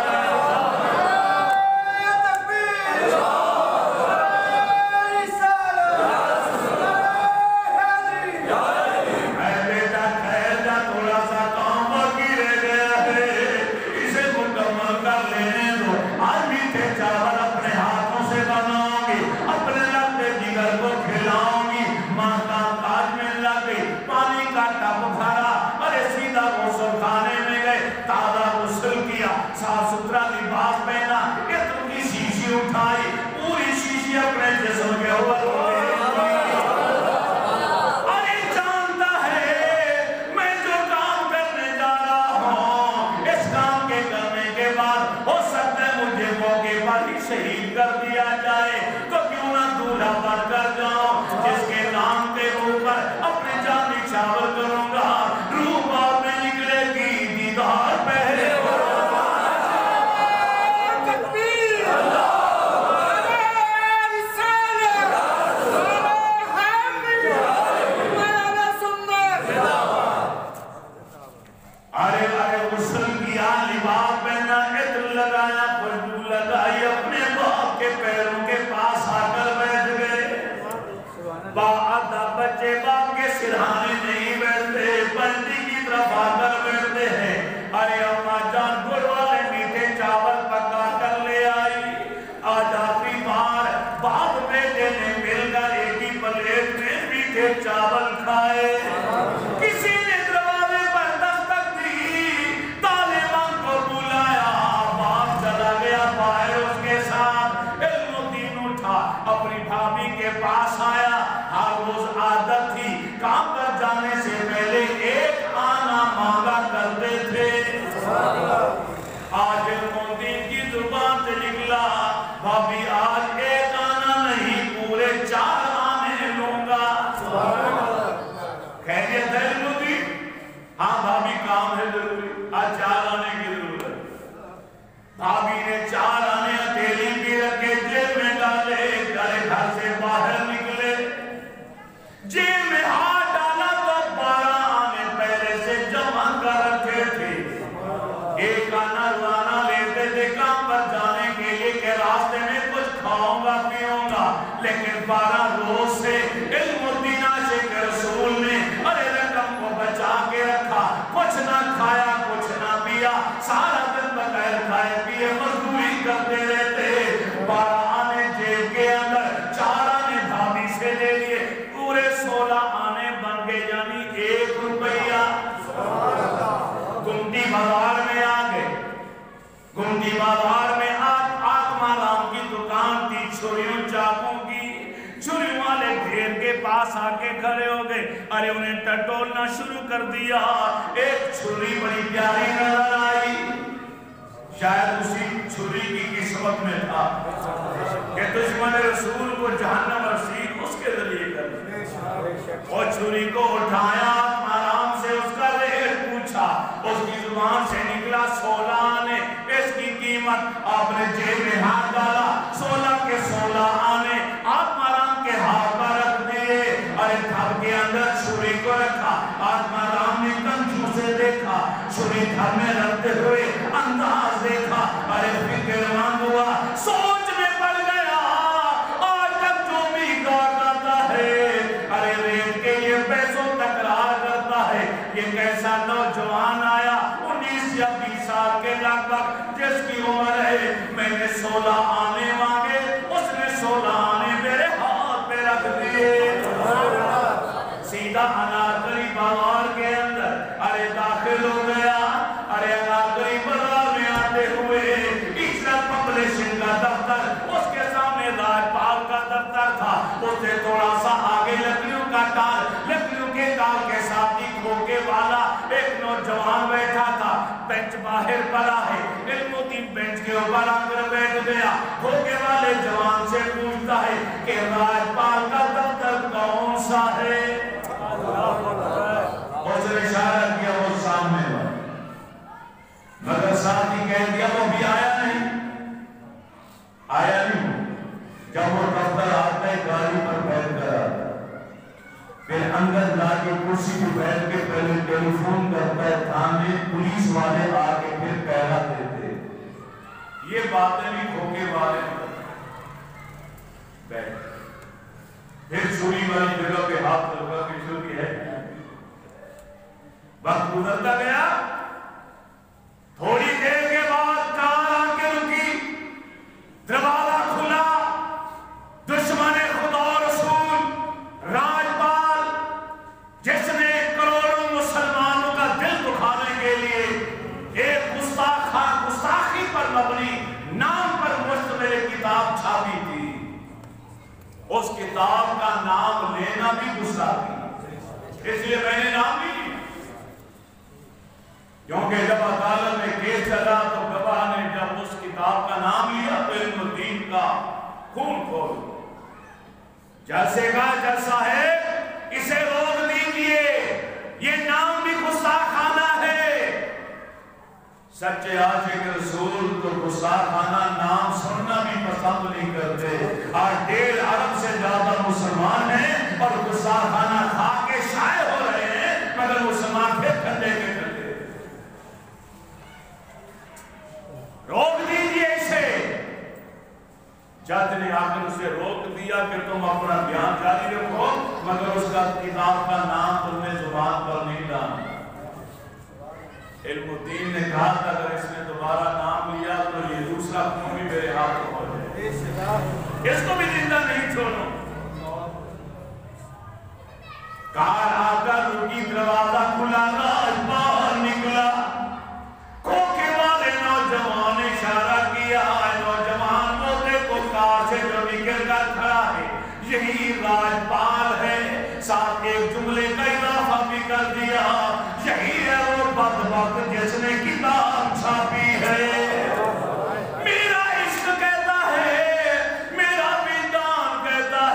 [SPEAKER 1] صاف ستھرا لباس پہنا اتر کی شیشی اٹھائی پوری شیشی اپنے جسم کے اوپر ارے جانتا ہے میں جو کام کرنے جا رہا ہوں اس کام کے کرنے کے بعد ہو سکتا ہے مجھے موقع پر ہی شہید کر دیا جائے تو کیوں نہ دولہا بن کر جاؤں جس کے نام کے اوپر اپنے جان نچھاور کروں گا روح بعد میں نکلے گی دیدار پہلے بچے باپ کے سرہانے نہیں بیٹھتے بندی کی طرف آ کر بیٹھتے ہیں ارے اماں جان گڑ والے میٹھے چاول پکا کر لے آئی آج آتی بار باپ بیٹے نے مل کر ایک ہی پلیٹ میں میٹھے چاول کھائے کسی نے دروازے پر دستک دی طالبان کو بلایا باپ چلا گیا باہر اس کے ساتھ علم الدین اٹھا اپنی بھابھی کے پاس آیا ہر روز عادت تھی کام پر جانے سے پہلے ایک آنا مانگا کرتے تھے آج علم الدین کی زبان سے نکلا بھابھی آج ایک آنا نہیں پورے 4 آنے لوں گا خیریت ہے علم الدین ہاں بھابھی کام ہے ضروری آج 4 12 روز سے علم الدین عاشق رسول نے ارے رقم کو بچا کے رکھا، کچھ نہ کھایا کچھ نہ پیا، سارا دن بغیر کھائے پیے مزدوری کرتے رہتے۔ 12 آنے جیب کے اندر، 4 آنے بھابھی سے لے لیے، پورے 16 آنے بن گئے، یعنی 1 روپیہ۔ گمٹی بازار میں آ گئے، گمٹی بازار میں آتما رام کی دکان تھی چھریوں چاقوں کی، چھریوں والے ڈھیر کے پاس آ کے کھڑے ہو گئے، ارے انہیں ٹٹولنا شروع کر دیا۔ ایک چھری بڑی پیاری نظر آئی، شاید اسی چھری کی قسمت میں تھا کہ دشمن رسول کو جہنم رسید اس کے ذریعے کر دیا۔ اور چھری کو اٹھایا، آرام سے اس کا ریٹ پوچھا، اس کی زبان سے نکلا 16 آنے، اس کی قیمت آپ نے جیب میں ہاتھ ڈالا، 16 کے 16 آنے آپ آرام کے ہاتھ پر رکھ دیے، ارے تھب کے اندر چھری کو رکھا، آتما رام نے کنجو سے دیکھا، چھری تھب میں رکھتے ہوئے انداز دیکھا، ارے فکر مند ہوا، سوچ میں پڑ گیا، آج تک جو بھی کار کرتا ہے، ارے ریٹ کے یہ پیسوں تکرار کرتا ہے، یہ کیسا نوجوان آیا 19 یا 20 سال کے لگ بھگ جس کی عمر ہے، میں نے 16 آنے مانگے، اس نے 16 آنے میرے ہاتھ پہ رکھ دیے۔ سیدھا انارکلی بازار کے اندر ارے داخل ہو گیا، ارے انارکلی بازار میں آتے ہوئے عزت پبلشنگ کا دفتر، اس کے سامنے راجپال کا دفتر تھا، اس سے تھوڑا سا آگے لکڑیوں کا ٹال، لکڑیوں کے ٹال کے ساتھ ہی کھوکے والا ایک نوجوان بیٹھا تھا، بینچ باہر پڑا ہے، علم الدین بینچ کے اوپر آ کر بیٹھ گیا، کھوکے والے جوان سے پوچھتا ہے کہ راجپال کا دفتر کون سا ہے؟ اس نے اشارہ کیا وہ سامنے والا، مگر ساتھ ہی کہہ دیا وہ بھی آیا نہیں، آیا نہیں۔ جب وہ دفتر آتا ہے گاڑی پر بیٹھ کر آتا ہے، پھر اندر لا کے کرسی پہ بیٹھ کے پہلے ٹیلی فون کرتا ہے، تھانے پولیس والے آ کے پھر پہلا دیتے، یہ باتیں بھی کھوکے والے بیٹھ، پھر چھری والی جگہ پہ ہاتھ لگا کے چھری ہے۔ وقت گزرتا گیا، تھوڑی دیر کے بعد کار آ کے رکی، دروازہ کھلا، دشمن خدا رسول راجپال جس نے کروڑوں مسلمانوں کا دل دکھانے کے لیے ایک گستاخی پر مبنی نام پر مشتمل کتاب چھاپی تھی، اس کتاب کا نام لینا بھی گستاخی، اس لیے میں نے نام بھی لیا، کیونکہ جب عدالت میں کیس چلا تو گواہ نے جب اس کتاب کا نام لیا تو علم الدین کا خون کھول، جیسے کا جیسا ہے اسے روک دیجئے، یہ نام بھی گستاخانہ ہے۔ سچے عاشق رسول تو گستاخانہ نام سننا بھی پسند نہیں کرتے، آج 1.5 ارب سے زیادہ مسلمان ہیں اور گستاخانہ کھا کے شائع ہو رہے ہیں، مگر مسلمان پھر کھلے کے کھلے، روک دیجئے اسے۔ جج نے آخر اسے روک دیا کہ تم اپنا بیان جاری رکھو، مگر اس کا کتاب کا نام تم نے زبان پر نہیں لانا۔ علم الدین نے کہا کہ اگر اس نے دوبارہ نام لیا تو یہ دوسرا خون بھی میرے ہاتھ ہو جائے، اس کو بھی زندہ نہیں چھوڑو۔ کار آ کر رکی، دروازہ کھلا، راجپال نکلا، کھوکے والے نوجوان نے اشارہ کیا، نوجوان موتے کو کار سے جو نکل کر کھڑا ہے یہی راجپال ہے، ساتھ ایک جملے کا اضافہ بھی کر دیا، یہی ہے وہ بدبخت جس نے کتاب چھاپی ہے۔ میرا عشق کہتا ہے، میرا وجدان کہتا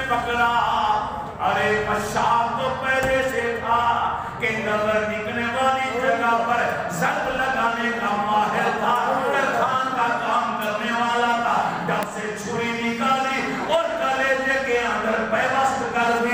[SPEAKER 1] پکڑا. ارے پشاب تو پہلے سے تھا کہ نظر نکلنے والی جگہ پر ضرب لگانے کا ماہر تھا. ترخان کا کام کرنے والا تھا. جب سے چھری نکالی اور کلیجے کے اندر پیوست کر دی.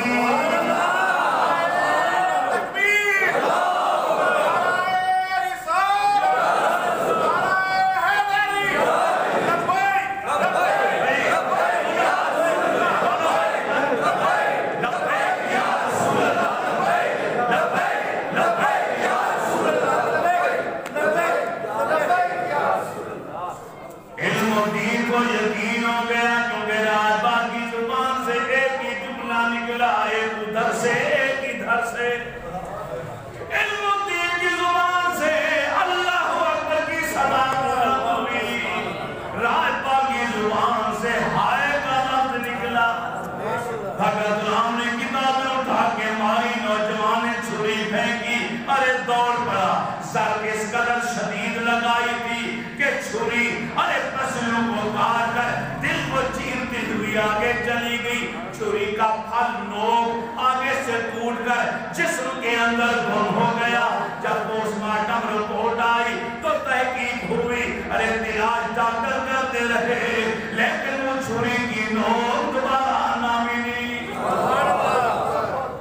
[SPEAKER 1] آگے چلی گئی. چھری کا پھل نوک آگے سے ٹوٹ کر جسم کے اندر گم ہو گیا. جب پوسٹ مارٹم رپورٹ آئی تو تحقیق ہوئی. ارے علاج ڈاکٹر کرتے رہے لیکن وہ چھری کی نوک دوبارہ نہ ملی.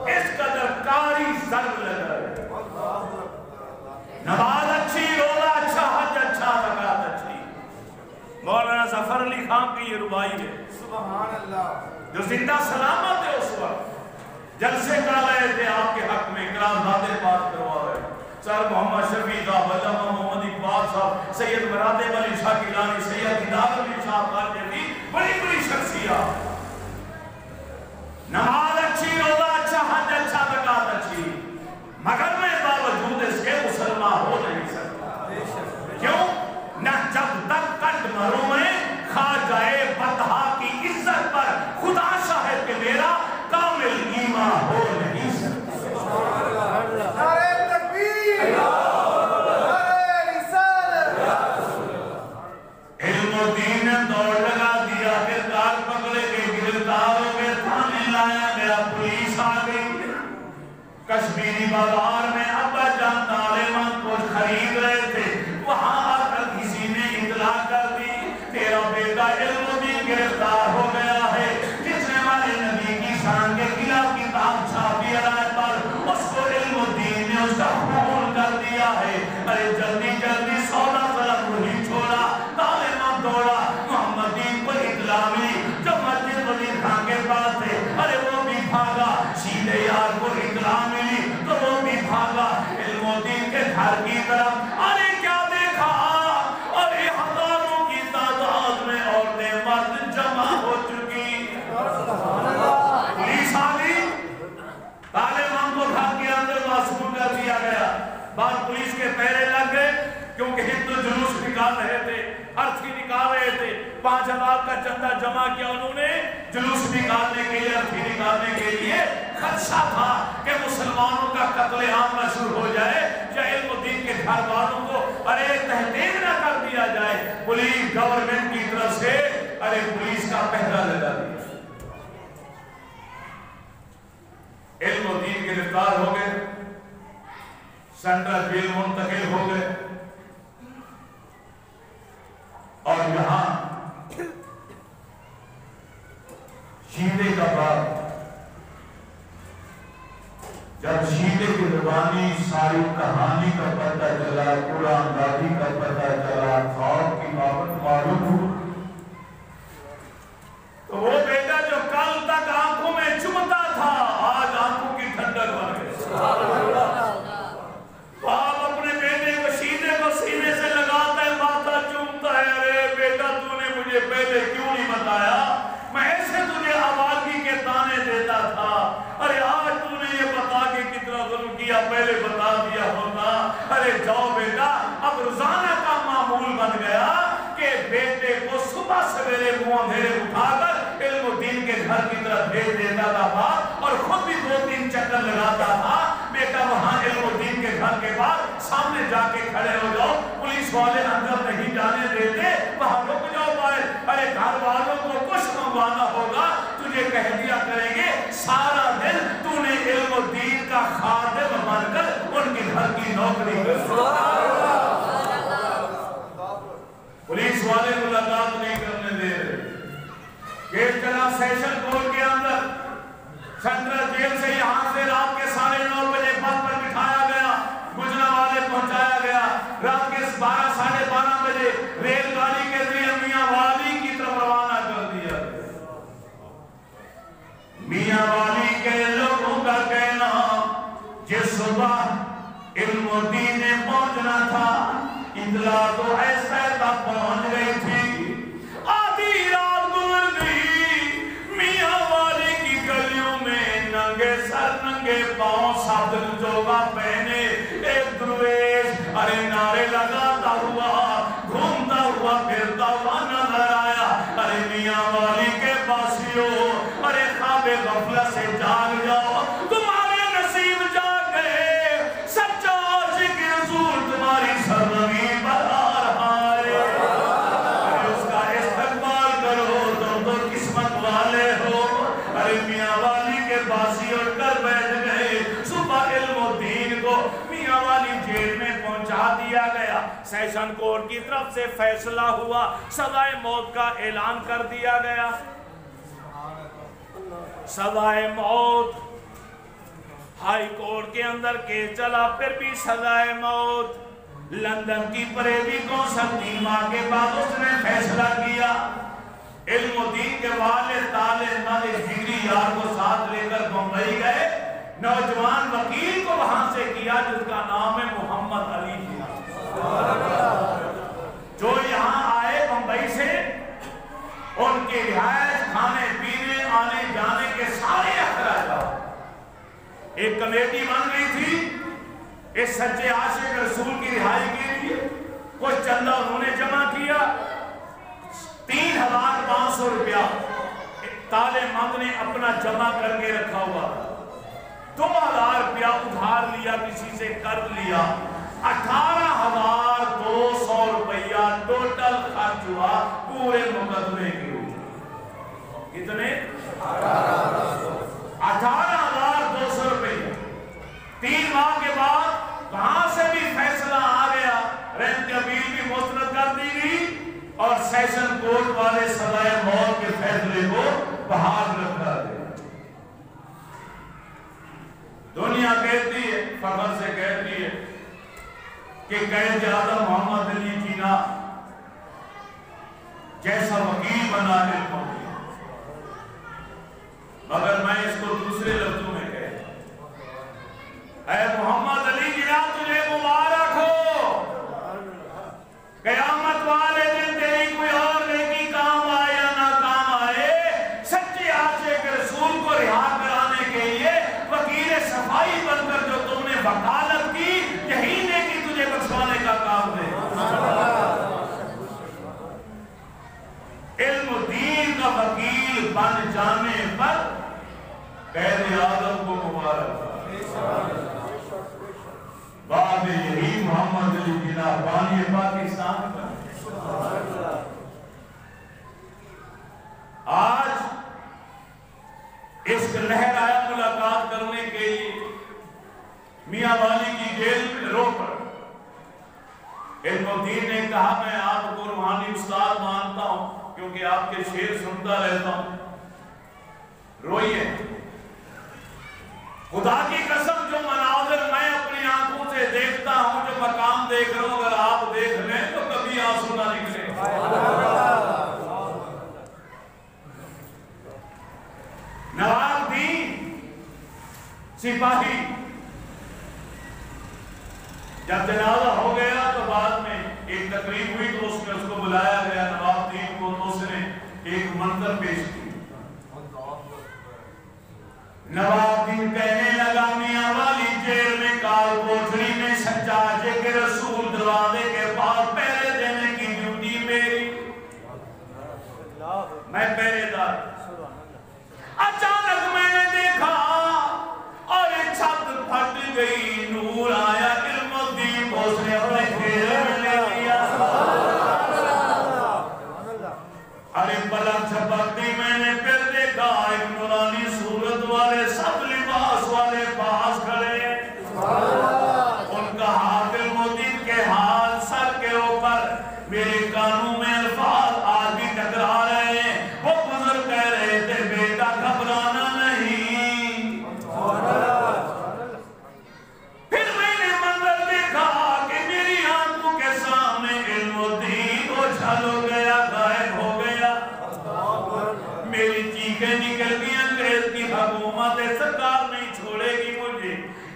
[SPEAKER 1] اس قدر کاری ضرب لگا. نماز اچھی، روزہ اچھا، حج اچھا، زکات اچھی. مولانا ظفر علی خان کی یہ ربائی ہے سبحان اللہ جو زندہ سلامت ہے. اس وقت جلسے کر رہے تھے آپ کے حق میں، اکرام نادر بات کروا رہے. سر محمد شفیع صاحب، علامہ محمد اقبال صاحب، سید مراتب علی شاہ گیلانی، سید دیدار علی شاہ قادری، بڑی بڑی شخصیات. نماز اچھی، روزہ اچھا، حج اچھا، زکات اچھی، مگر میں باوجود اس کے مسلمان ہو نہیں سکتا. کیوں؟ نہ جب تک کٹ مروں میں کھا جائے بطحا کی عزت پر خدا شاہد کہ میرا کامل ایمان ہو نہیں سکتا. نعرہ تکبیر، نعرہ رسالت. علم و دین نے دوڑ لگا دیا، گرفتار پکڑے گئے، گرفتار ہو گئے، تھانے لایا گیا، پولیس آ گئی. کشمیری بازار میں ابا جان طالبان کو خرید رہے تھے. وہاں آ کر کسی نے اطلاع کر دی تیرا بیٹا علم و دین گرفتار ہو گیا ہے. جس نے ہمارے نبی کی شان کے خلاف کتاب چھاپی رائے پر اس کو علم و دین نے اس کا خون کر دیا ہے. ارے جلدی جلدی سودا طلب نہیں چھوڑا، طالبان دوڑا. محمد دین کو اطلاع ملی جو مسجد وزیر خان کے پاس تھے. ارے وہ بھی بھاگا. شیدے یار کو اطلاع ملی تو وہ بھی بھاگا علم و دین کے گھر کی طرف. ارے کیا دیکھا؟ ارے ہزاروں کی تعداد میں عورتیں مرد جمع ہو چکی. پولیس آ گئی، طالبان کو گھر کے اندر معصوم کر دیا گیا. بعد پولیس کے پہرے لگ گئے کیونکہ ہندو جلوس نکال رہے تھے، ارتھی نکال رہے تھے. 5000 کا چندہ جمع کیا انہوں نے جلوس نکالنے کے لیے، ارتھی نکالنے کے لیے. خدشہ تھا کہ مسلمانوں کا قتل عام نہ شروع ہو جائے یا علم و دین کے گھر والوں کو ارے تحقیق نہ کر دیا جائے. پولیس گورنمنٹ کی طرف سے ارے پولیس کا پہرا لگا دیا. علم و دین گرفتار ہو گئے، سینٹرل جیل منتقل ہو گئے. اور یہاں شیدے کا باب، جب شیدے کی زبانی ساری کہانی کا پتہ چلا، قرآن دادی کا پتہ چلا، خواب کی بابت معلوم ہو، تو وہ بیٹا جو کل تک آنکھوں میں چمتا تھا آج آنکھوں کی ٹھنڈک بن گئی. باپ اپنے بیٹے کو شیدے کو سینے سے لگاتا ہے، ماتھا چومتا ہے. ارے بیٹا تو نے مجھے پہلے کیوں نہیں بتایا؟ میں ایسے تجھے آبادی کے تانے دیتا تھا. ارے آج تو نے یہ بتا کے کتنا ظلم کیا، پہلے بتا دیا ہوتا. ارے جاؤ بیٹا. اب روزانہ کا معمول بن گیا کہ بیٹے کو صبح سویرے منہ اندھیرے اٹھا کر علم و دین کے گھر کی طرف بھیج دیتا تھا باپ، اور خود بھی 2-3 چکر لگاتا تھا. بیٹا وہاں علم و دین کے گھر کے بعد سامنے جا کے کھڑے ہو جاؤ، پولیس والے اندر نہیں جانے دیتے، وہاں رک جاؤ باہر. ارے گھر والوں کو کچھ منگوانا ہوگا تجھے کہہ دیا کریں گے سارا دن تو نے علم و دین کا خادم بن کر ان کے گھر کی نوکری کر. پولیس والے ملاقات نہیں کرنے دے رہے. گیٹ چلا سیشن کورٹ کے اندر. سینٹرل جیل سے یہاں سے رات کے 9:30 بجے بس پر بٹھایا گیا. گجرانوالے پہنچایا گیا. رات کے 12 ساڑھے 12 بجے ریل گاڑی کے ذریعے میاں والی کی طرف روانہ کر دیا. میاں والی کے لوگوں کا کہنا جس صبح علم و دین میں پہنچنا تھا اطلاع تو ایسا تک پہنچ گئی تھی. آدھی رات گزر گئی. میاں والی کی گلیوں میں ننگے سر ننگے پاؤں صادق جوبہ پہنے ایک درویش ارے نعرے لگاتا ہوا گھومتا ہوا پھرتا ہوا نظر آیا. ارے میاں والی کے پاسیوں ارے خواب غفلت سے جاگ جاؤ, تمہارے نصیب جاگ گئے. سچا عاشق رسول تمہاری سرزمین پر آ رہا ہے. ارے اس کا استقبال کرو, تم تو قسمت والے ہو. ارے میاں والی کے باسی اٹھ کر بیٹھ گئے. صبح علم و دین کو میاں والی جیل میں پہنچا دیا گیا. سیشن کورٹ کی طرف سے فیصلہ ہوا, سزائے موت کا اعلان کر دیا گیا. سزائے موت. ہائی کورٹ کے اندر کیس چلا, پھر بھی سزائے موت. لندن کی پریوی کونسل 3 ماہ کے بعد اس نے فیصلہ کیا. علم و دین کے والد طالب جگری یار کو ساتھ لے کر بمبئی گئے. نوجوان وکیل کو وہاں سے کیا جس کا نام ہے محمد علی جناح, جو یہاں آئے بمبئی سے. ان کے رہائش, کھانے پینے, آنے جانے کے سارے اخراجات. ایک کمیٹی بن گئی تھی اس سچے عاشق رسول کی رہائی کے لیے. کچھ چندہ انہوں نے جمع کیا. 3,500 روپیہ طالب مند نے اپنا جمع کر کے رکھا ہوا. 2,000 روپیہ ادھار لیا, کسی سے قرض لیا. 18,200 روپیہ ٹوٹل خرچ ہوا پورے مقدمے کے. کتنے؟ 18,200 روپیہ. 3 ماہ کے بعد وہاں سے بھی فیصلہ آ گیا. رحمت اپیل بھی مسترد کر دی گئی اور سیشن کورٹ والے سزائے موت کے فیصلے کو بحال رکھا دیا. دنیا کہتی ہے, فخر سے کہتی ہے کہ قائد اعظم محمد علی جناح جیسا وکیل بنا علم و دین. مگر میں اس کو دوسرے لفظوں میں کہتا ہوں, اے محمد علی جناح تجھے مبارک ہو. قیامت والے دن تیری کوئی اور نیکی کام آئے یا نہ کام آئے, سچے عاشق رسول کو رہا کرانے کے لیے وکیل صفائی بن کر جو تم نے وکالت کی, یہی نیکی تجھے بخشوانے کا کام دے. علم و دین کا وکیل بن جانے پر قائد اعظم کو مبارک. بعد یہی محمد علی جناح بانی پاکستان کا. آج اس لہر آیا ملاقات کرنے کے لیے میاں والی کی جیل میں رو پڑ. علم و دین نے کہا میں آپ کو روحانی استاد مانتا ہوں کیونکہ آپ کے شعر سنتا رہتا ہوں. روئیے. خدا کی قسم جو مناظر میں اپنی آنکھوں سے دیکھتا ہوں, جو مقام دیکھ رہا ہوں, اگر آپ دیکھ لیں تو کبھی آنسو نہ نکلے. نوابدین سپاہی جب جنازہ ہو گیا تو بعد میں ایک تقریب ہوئی تو اس میں اس کو بلایا گیا نوابدین کو, تو اس نے ایک منظر پیش کی. نوابدین کہنے لگا میاں والی جیل میں کال کوٹری میں سچا عاشق رسول دروازے کے پاس پہرے دینے کی ڈیوٹی میری. میں پہرے دار. اچانک میں نے دیکھا اور ایک چھت پھٹ گئی, نور آیا, علم و دین کو اس نے اپنے گھیرے میں لے لیا. ارے پلک جھپکتی میں نے پھر دیکھا ایک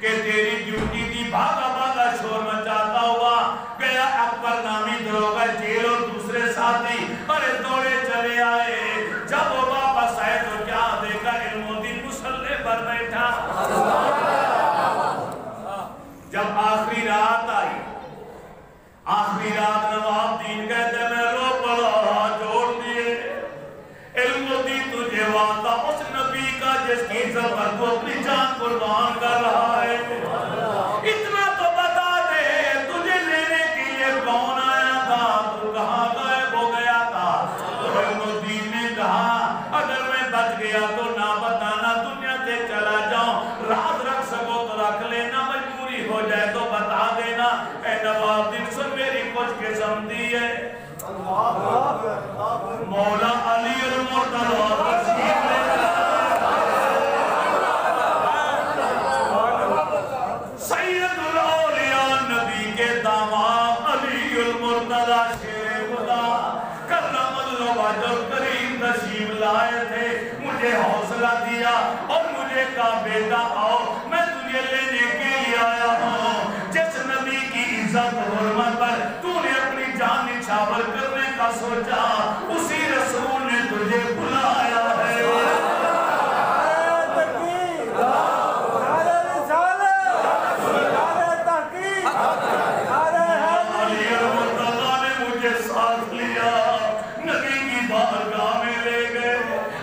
[SPEAKER 1] کہ تیری ڈیوٹی دی بھاگا بھاگا شور مچاتا ہوا گیا اکبر نامی دروغہ جیل اور دوسرے ساتھی ارے دوڑے چلے آئے جب وہ واپس آئے تو کیا دیکھا علم الدین مسلح پر بیٹھا جب آخری رات آئی آخری رات نواب دین کہتے میں رو پڑا جوڑ دیے علم الدین تجھے وعدہ اس نبی کا جس کی زبر کو اپنی جان قربان کر رہا ہے اتنا تو بتا دے تجھے لینے کے لیے کون آیا تھا تو کہاں غائب ہو گیا تھا تو علم الدین نے کہا اگر میں بچ گیا تو نہ بتانا دنیا سے چلا جاؤں راز رکھ سکو تو رکھ لینا مجبوری ہو جائے تو بتا دینا اے نواب دین سن میری کچھ قسم دی ہے مولا علی المرتضی تشریف لے سید الاولیاء نبی کے داماد علی المرتضی شیر خدا کرم اللہ وجہ کریم تشریف لائے تھے مجھے حوصلہ دیا اور مجھے کہا بیٹا آؤ میں تجھے لینے کے لیے آیا ہوں جس نبی کی عزت حرمت پر تو نے اپنی جان نچھاور کرنے کا سوچا اسی رسول نے تجھے بلایا ہے علی المرتضی نے مجھے ساتھ لیا نبی کی بارگاہ میں لے گئے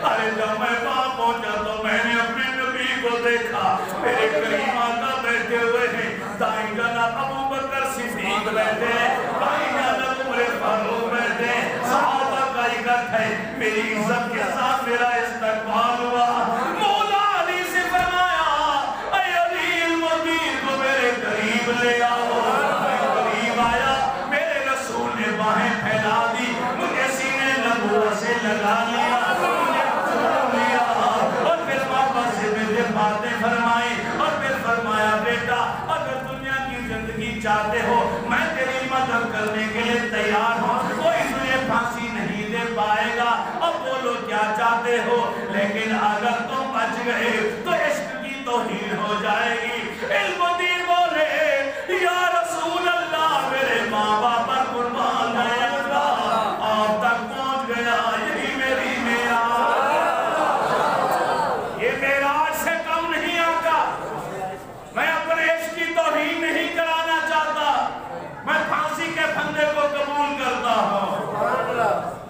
[SPEAKER 1] ارے جب میں وہاں پہنچا تو میں نے اپنے نبی کو دیکھا میرے کریم آقا بیٹھے ہوئے ہیں دائیں جناب ابو بکر صدیق بیٹھے ہیں بائیں جناب عمر فاروق بیٹھے ہیں صحابہ کا اکٹھ ہے میری عزت کے ساتھ میرا استقبال ہوا مولا علی سے فرمایا اے علی المدین کو میرے قریب لے آؤ میں قریب آیا میرے رسول نے باہیں پھیلا دی مجھے سینے نبوت سے لگا لیا مجھے چھوڑ لیا اور پھر واپس سے مجھے باتیں فرمائی اور پھر فرمایا بیٹا اگر دنیا کی زندگی چاہتے ہو میں تیری مدد کرنے کے لیے تیار ہوں کوئی تجھے پھانسی نہیں دے پائے گا اب بولو کیا چاہتے ہو لیکن اگر تم بچ گئے تو عشق کی توہین ہو جائے گی علم الدین بولے یا رسول اللہ میرے ماں باپ پر قربان ہے اللہ آپ تک پہنچ گیا یہی میری معراج یہ معراج سے کم نہیں آتا میں اپنے عشق کی توہین نہیں کرانا چاہتا میں پھانسی کے پھندے کو قبول کرتا ہوں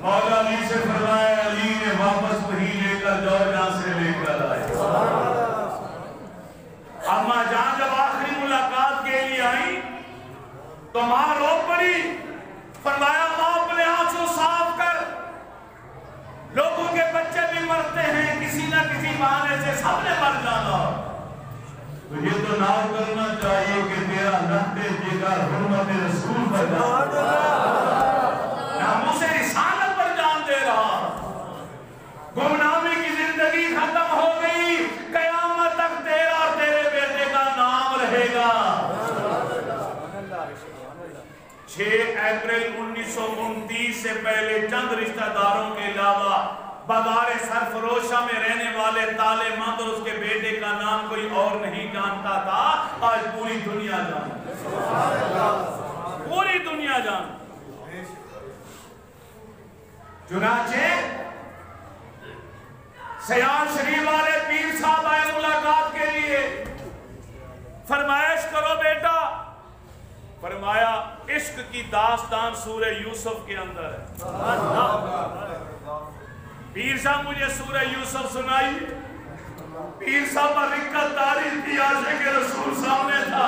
[SPEAKER 1] مولا علی سے فرمایا علی نے واپس وہی لے کر جاؤ جہاں سے لے کر آئے اما جان جب آخری ملاقات کے لیے آئی تو ماں رو پڑی فرمایا ماں اپنے آنسو صاف کر لوگوں کے بچے بھی مرتے ہیں کسی نہ کسی بہانے سے سب نے مر جانا تو یہ تو نہ کرنا چاہیے کہ تیرا نقطے جگر حرمت رسول پر جان ناموس رسالت پر جان دے رہا گمنامی کی زندگی ختم ہو گئی قیامت تک تیرا اور تیرے بیٹے کا نام رہے گا 6 اپریل 1929 سے پہلے چند رشتہ داروں کے علاوہ بازار سرفروشہ میں رہنے والے تالے مند اور اس کے بیٹے کا نام کوئی اور نہیں جانتا تھا آج پوری دنیا جانتا پوری دنیا جانتا چنانچہ سیاح شریف والے پیر صاحب آئے ملاقات کے لیے فرمائش کرو بیٹا فرمایا عشق کی داستان سورہ یوسف کے اندر ہے پیر صاحب مجھے سورہ یوسف سنائی پیر صاحب پر رکت تاریخ کی عاشق رسول سامنے تھا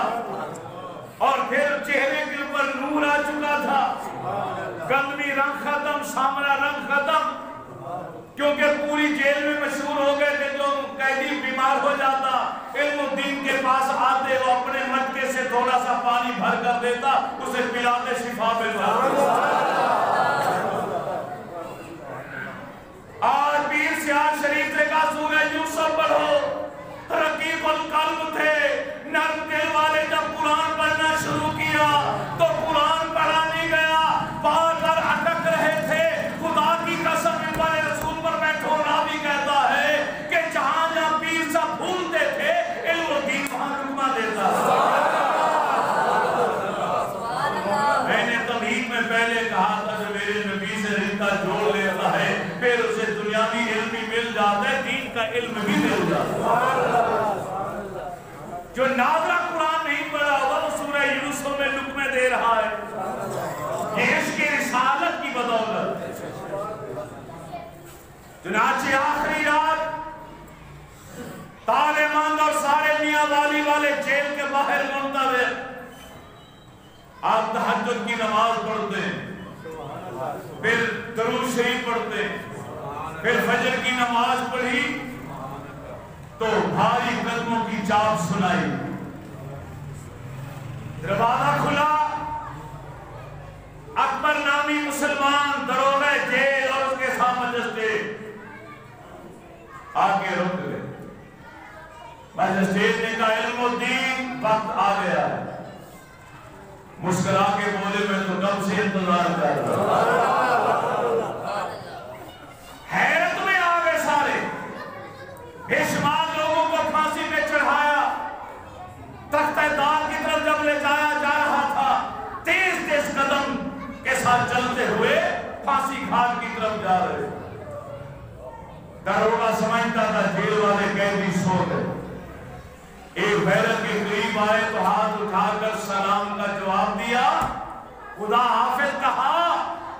[SPEAKER 1] اور پھر چہرے کے اوپر نور آ چکا تھا گندمی رنگ ختم سامرا رنگ ختم کیونکہ پوری جیل میں مشہور ہو گئے کہ جو قیدی بیمار ہو جاتا علم الدین کے پاس آتے وہ اپنے مٹکے سے تھوڑا سا پانی بھر کر دیتا اسے پلاتے شفا مل جاتا آج پیر سیاح شریف نے کہا سورہ یوسف پڑھو رقیب القلب تھے نرم دل والے جب قرآن پڑھنا شروع کیا تو قرآن پڑھا نہیں گیا بار بار اٹک رہے تھے خدا کی قسم پر رسول پر بیٹھو راوی کہتا ہے کہ جہاں جہاں پیر صاحب بھولتے تھے علم الدین وہاں رکما دیتا علم بھی مل جاتا ہے۔ جو ناظرہ قرآن نہیں پڑھا ہوا وہ سورہ یوسف میں لقمے دے رہا ہے، یہ عشق رسالت کی بدولت۔ چنانچہ آخری رات تالے ماند اور سارے میاں والی والے جیل کے باہر منتظر، آپ تہجد کی نماز پڑھتے ہیں، پھر درود شریف پڑھتے ہیں، پھر فجر کی نماز پڑھی تو بھاری قدموں کی چاپ سنائی، دروازہ کھلا، اکبر نامی مسلمان دروغہ جیل اور اس کے ساتھ مجسٹریٹ آگے رک گئے۔ مجسٹریٹ نے کہا علم الدین وقت آ گیا ہے، مسکرا کے بولے میں تو کب سے انتظار کر رہا ہوں۔ حیرت میں آ گئے سارے، بے شمار لوگوں کو پھانسی پہ چڑھایا، تختہ دار کی طرف جب لے جایا جا رہا تھا، تیز تیز قدم کے ساتھ چلتے ہوئے پھانسی گھاٹ کی طرف جا رہے۔ داروغہ سمجھتا تھا جیل والے قیدی سو گئے، ایک بیرک کے قریب آئے تو ہاتھ اٹھا کر سلام کا جواب دیا، خدا حافظ کہا،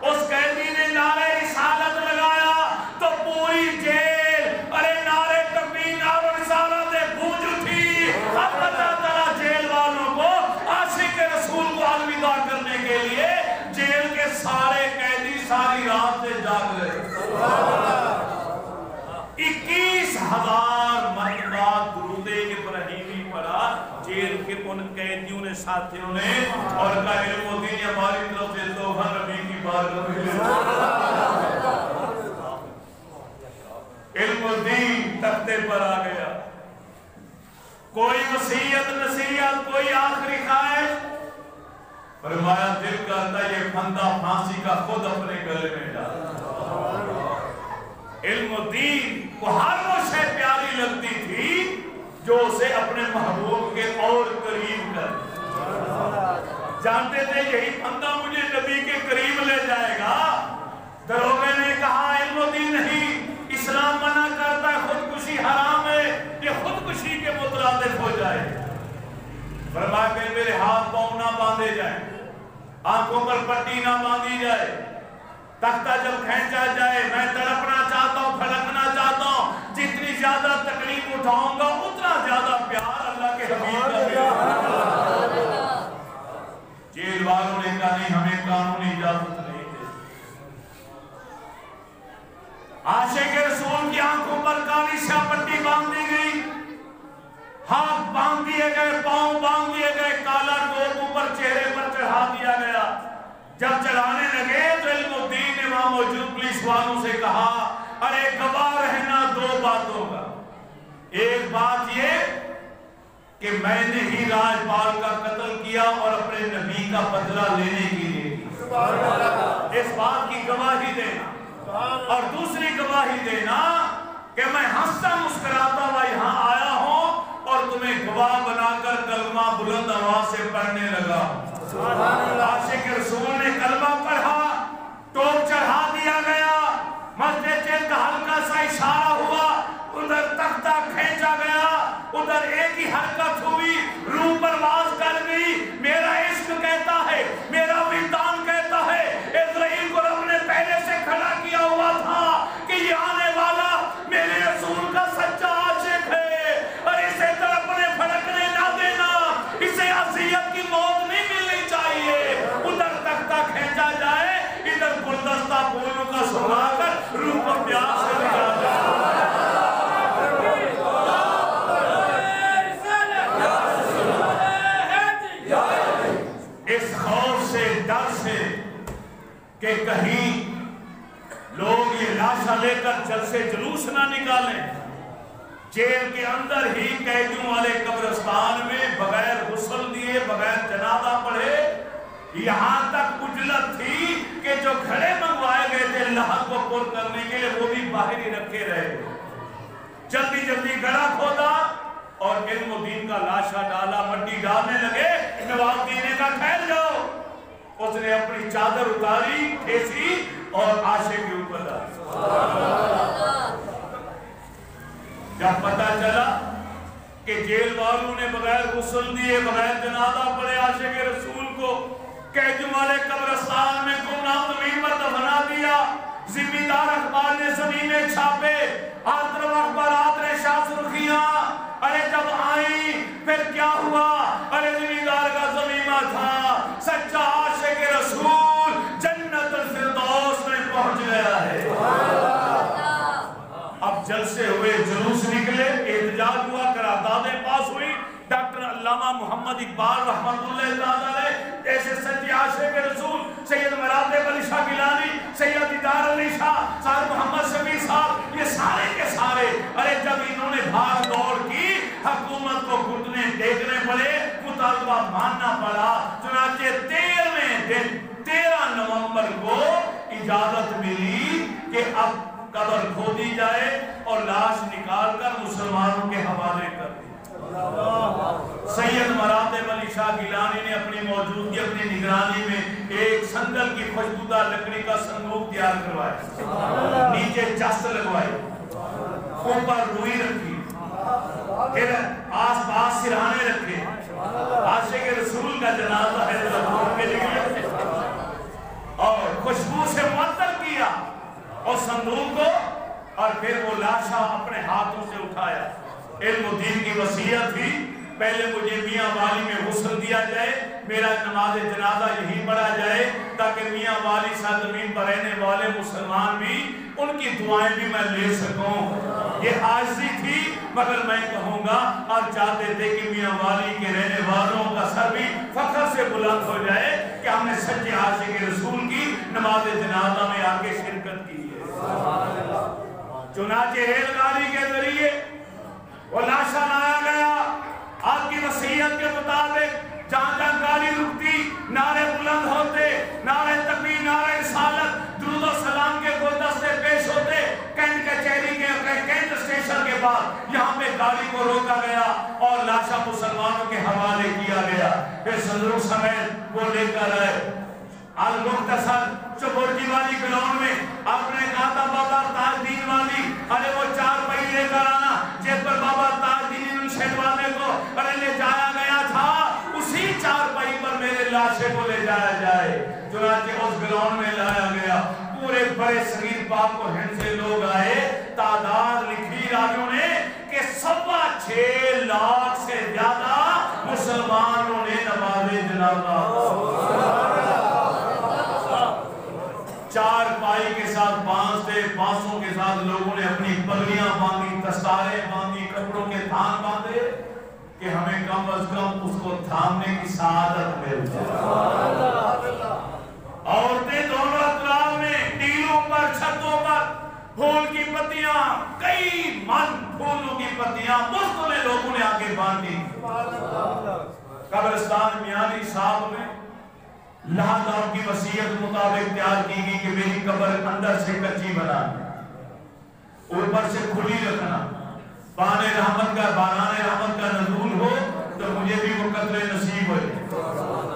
[SPEAKER 1] اس قیدی نے نعرہ رسالت لگایا تو پوری جیل ارے نعرے تکبیر نعرہ رسالت گونج اٹھی۔ اب پتہ چلا جیل والوں کو عاشق رسول کو الوداع کرنے کے لیے جیل کے سارے قیدی ساری رات سے جاگ گئے۔ 21,000 مرتبہ درود ابراہیمی پڑھا جیل کے ان قیدیوں نے، ساتھیوں نے، اور کہا علم الدین ہماری طرف سے تحفہ نبی کی بارگاہ میں۔ علم الدین تختے پر آ گیا، کوئی وصیت نصیحت، کوئی آخری خواہش، فرمایا دل کرتا یہ پھندا پھانسی کا خود اپنے گلے میں ڈالا۔ علم الدین کو ہر وہ شے پیاری لگتی تھی جو اسے اپنے محبوب کے اور قریب کر، جانتے تھے یہی پھندا مجھے نبی کے قریب لے جائے گا۔ دروغے نے کہا علم الدین نہیں، اسلام منع کرتا ہے، خودکشی حرام ہے، یہ خودکشی کے مترادف ہو جائے۔ فرمایا کہ میرے ہاتھ پاؤں نہ باندھے جائیں، آنکھوں پر پٹی نہ باندھی جائے، تختہ جب کھینچا جائے میں تڑپنا چاہتا ہوں، پھلکنا چاہتا ہوں، جتنی زیادہ تکلیف اٹھاؤں گا اتنا زیادہ پیار اللہ کے حبیب کا۔ جیل والوں نے کہا نہیں ہمیں قانونی اجازت نہیں ہے۔ عاشق رسول کی آنکھوں پر کالی سیاہ پٹی باندھ دی گئی، ہاتھ باندھ دیے گئے، پاؤں باندھ دیے گئے، کالا ٹوپ اوپر چہرے پر چڑھا دیا گیا۔ جب چڑھانے لگے تو علم الدین نے وہاں موجود پولیس والوں سے کہا ارے گواہ رہنا دو باتوں کا، ایک بات یہ کہ میں نے ہی راجپال کا قتل کیا اور اپنے نبی کا بدلہ لینے کے لیے کیا، اس بات کی گواہی دینا، اور دوسری گواہی دینا کہ میں ہنستا مسکراتا ہوا یہاں آیا ہوں اور تمہیں گواہ بنا کر کلمہ بلند آواز سے پڑھنے لگا۔ عاشق رسول نے کلمہ پڑھا، ٹوپ چڑھا دیا گیا، مسجد جیل کا ہلکا سا اشارہ ہوا، ادھر تختہ کھینچا گیا، ادھر ایک ہی حرکت ہوئی، روح پرواز کر گئی۔ میرا عشق کہتا ہے، میرا وجدان کہتا ہے، اسرائیل کو رب نے پہلے سے کھڑا کیا ہوا تھا کہ یہ آنے والا میرے رسول کا سچا عاشق ہے، اور اسے تڑپنے پھڑکنے نہ دینا، اسے اذیت کی موت نہیں ملنی چاہیے۔ ادھر تختہ کھینچا جائے، ادھر گلدستہ پھولوں کا سنا کر روح کو پیار سے لگا جائے۔ اس خوف سے، ڈر سے کہ کہیں لوگ یہ لاشاں لے کر جلسے جلوس نہ نکالیں، جیل کے اندر ہی قیدیوں والے قبرستان میں بغیر غسل دیے، بغیر جنازہ پڑھے، یہاں تک عجلت تھی کہ جو گھڑے منگوائے گئے تھے لحد کو پر کرنے کے لیے وہ بھی باہر ہی رکھے رہے۔ جلدی جلدی گڑھا کھودا اور علم الدین کا لاشا ڈالا، مٹی ڈالنے لگے۔ نواب الدین نے کہا ٹھہر جاؤ، اس نے اپنی چادر اتاری، کھیسی اور عاشق کے اوپر ڈالی۔ جب پتہ چلا کہ جیل والوں نے بغیر غسل دیے بغیر جنازہ پڑھے عاشق رسول کو قید والے قبرستان میں گمنام زمین پر دفنا دیا، ذمہ دار اخبار نے زمینیں چھاپے، ہر طرف اخبارات نے شاہ سرخیاں، ارے جب آئیں پھر کیا ہوا؟ ارے ذمہ دار کا ضمیمہ تھا سچا عاشق رسول جنت الفردوس میں پہنچ گیا ہے۔ اب جلسے ہوئے، جلوس نکلے، احتجاج ہوا، قراردادیں پاس ہوئی۔ ڈاکٹر علامہ محمد اقبال رحمۃ اللہ تعالی ایسے سچے عاشق رسول، سید مراتب علی شاہ گیلانی، سید دیدار علی شاہ، صاحب محمد شفیع صاحب، یہ سارے کے سارے ارے جب انہوں نے بھاگ دوڑ کی حکومت کو گھٹنے ٹیکنے پڑے، مطالبہ ماننا پڑا، چنانچہ 13 نومبر کو اجازت ملی کہ اب قبر کھودی جائے اور لاش نکال کر مسلمانوں کے حوالے کر دی۔ سید مراتب علی شاہ گیلانی نے اپنی موجودگی اپنی نگرانی میں ایک سنگل کی خوشبودہ لکڑی کا صندوق تیار کروایا، نیچے چست لگوائی، اوپر روئی رکھی، پھر آس پاس سرہانے رکھے، عاشق رسول کا جنازہ ہے کے لیے، اور خوشبو سے معطر کیا اور صندوق کو، اور پھر وہ لاشا اپنے ہاتھوں سے اٹھایا۔ علم و دین کی وصیت تھی، پہلے مجھے میاں والی میں غسل دیا جائے، میرا نماز جنازہ یہی پڑھا جائے تاکہ میاں والی سرزمین پر رہنے والے مسلمان بھی ان کی دعائیں بھی میں لے سکوں۔ یہ عاجزی تھی، مگر میں کہوں گا اور چاہتے تھے کہ میاں والی کے رہنے والوں کا سر بھی فخر سے بلند ہو جائے کہ ہم نے سچے عاشق رسول کی نماز جنازہ میں آ کے شرکت کی ہے۔ چنانچہ ریل گاڑی کے ذریعے وہ لاشا لایا گیا، آپ کی وصیت کے مطابق جہاں جہاں گاڑی رکتی نعرے بلند ہوتے، نعرے تکبیر، نعرے رسالت، درود و سلام کے گلدستے پیش ہوتے۔ کینٹ کچہری کے کینٹ اسٹیشن کے بعد یہاں پہ گاڑی کو روکا گیا اور لاشا مسلمانوں کے حوالے کیا گیا۔ پھر صندوق سمیت وہ لے کر آئے المختصر چبورجی والی گراؤنڈ میں، آپ نے کہا تھا بابا تاج دین والی، ارے وہ 4 پہی لے کر آنا، جس پر بابا تاج دین شہد والے کو ارے لے جایا گیا تھا، اسی 4 پہی پر میرے لاشے کو لے جایا جائے۔ چنانچہ اس گراؤنڈ میں لایا گیا، پورے بڑے صغیر پاک کو ہند سے لوگ آئے، تعداد لکھی راویوں نے کہ 6.25 لاکھ سے زیادہ مسلمانوں نے نماز جنازہ 4 پائی کے ساتھ بانس تھے، بانسوں کے ساتھ لوگوں نے اپنی پگڑیاں باندھی، دستاریں باندھی، کپڑوں کے تھان باندھے کہ ہمیں کم از کم اس کو تھامنے کی سعادت مل جائے۔ عورتیں دونوں اطراف میں ٹیلوں پر، چھتوں پر پھول کی پتیاں، کئی من پھولوں کی پتیاں مفت میں لوگوں نے آگے باندھی۔ قبرستان میانی صاحب میں لہذا کی وصیت مطابق تیار کی گئی کہ میری قبر اندر سے کچی بنانا، اوپر سے کھلی رکھنا، باران رحمت کا نزول ہو تو مجھے بھی وہ قطرے نصیب ہو جائے۔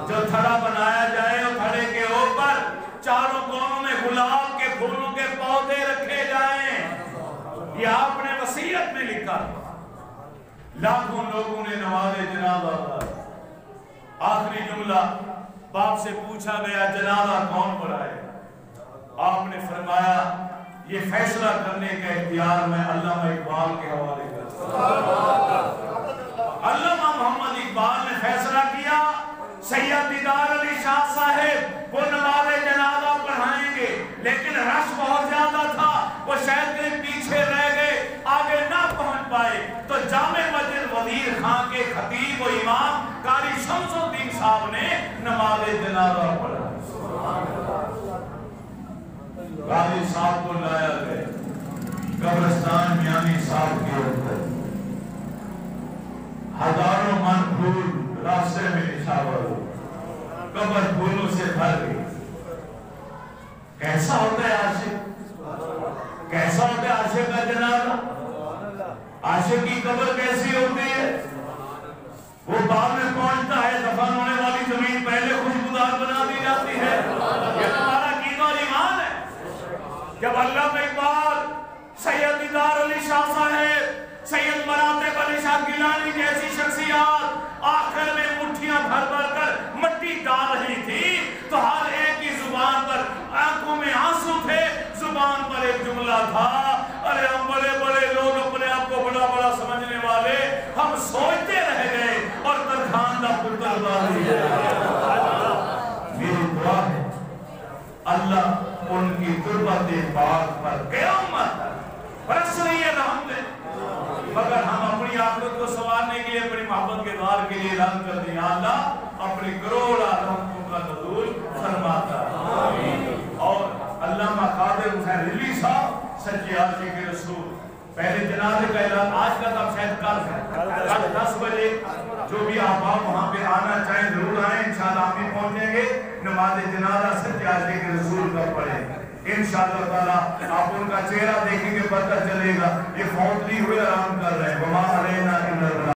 [SPEAKER 1] جو تھڑا بنایا جائے اور تھڑے کے اوپر چاروں کونوں میں گلاب کے پھولوں کے پودے رکھے جائیں، یہ آپ نے وصیت میں لکھا۔ لاکھوں لوگوں نے نماز جنازہ پڑھا۔ آخری جملہ باپ سے پوچھا گیا جنازہ کون پڑھائے؟ آپ نے فرمایا یہ فیصلہ کرنے کا اختیار میں علامہ اقبال کے حوالے کرتا ہوں۔ علامہ محمد اقبال نے فیصلہ کیا سید دیدار علی شاہ صاحب وہ نماز جنازہ پڑھائیں گے، لیکن رش بہت زیادہ تھا، وہ شاید کہیں پیچھے رہ گئے، آگے نہ پہنچ پائے، تو جامع مسجد وزیر خان کے خطیب و امام قاری شمس الدین صاحب نے نماز جنازہ پڑھا۔ قاری صاحب کو لایا گئے قبرستان میانی صاحب کے اوپر، ہزاروں من پھول راستے میں نشاور ہو، قبر پھولوں سے بھر گئی۔ کیسا ہوتا ہے عاشق؟ کیسا ہوتا ہے عاشق کا جنازہ؟ عاشق کی قبر کیسی ہوتی ہے؟ وہ بعد میں پہنچتا ہے، دفن ہونے والی زمین پہلے خوشبودار بنا دی جاتی ہے۔ یہ تمہارا عقیدہ اور ایمان ہے۔ جب علامہ اقبال سید دیدار علی شاہ صاحب ایک جملہ تھا، ارے ہم بڑے بڑے لوگ اپنے آپ کو بڑا بڑا سمجھنے والے، ہم سوچتے رہ گئے اور ترخان کا پتر باری ہے۔ میری دعا ہے اللہ ان کی تربت پاک پر قیامت برس رہی ہے رحمت ہے، مگر ہم اپنی آخرت کو سنوارنے کے لیے، اپنی محبت کے دار کے لیے اعلان کر دیں، یا اللہ اپنی کروڑا رحمتوں کا نزول فرماتا ہے۔ اور علامہ قادر حسین رضوی صاحب سچے عاشق کے رسول، پہلے جنازے کا اعلان آج کا تب شاید کل ہے، کل 10 بجے جو بھی احباب وہاں پہ آنا چاہیں ضرور آئیں، انشاءاللہ ہم بھی پہنچیں گے، نماز جنازہ سچے عاشق کے رسول کا پڑھیں انشاءاللہ تعالیٰ۔ آپ ان کا چہرہ دیکھیں گے پتہ چلے گا یہ فوت نہیں ہوئے، آرام کر رہے ہیں۔ وما علینا الا البلاغ۔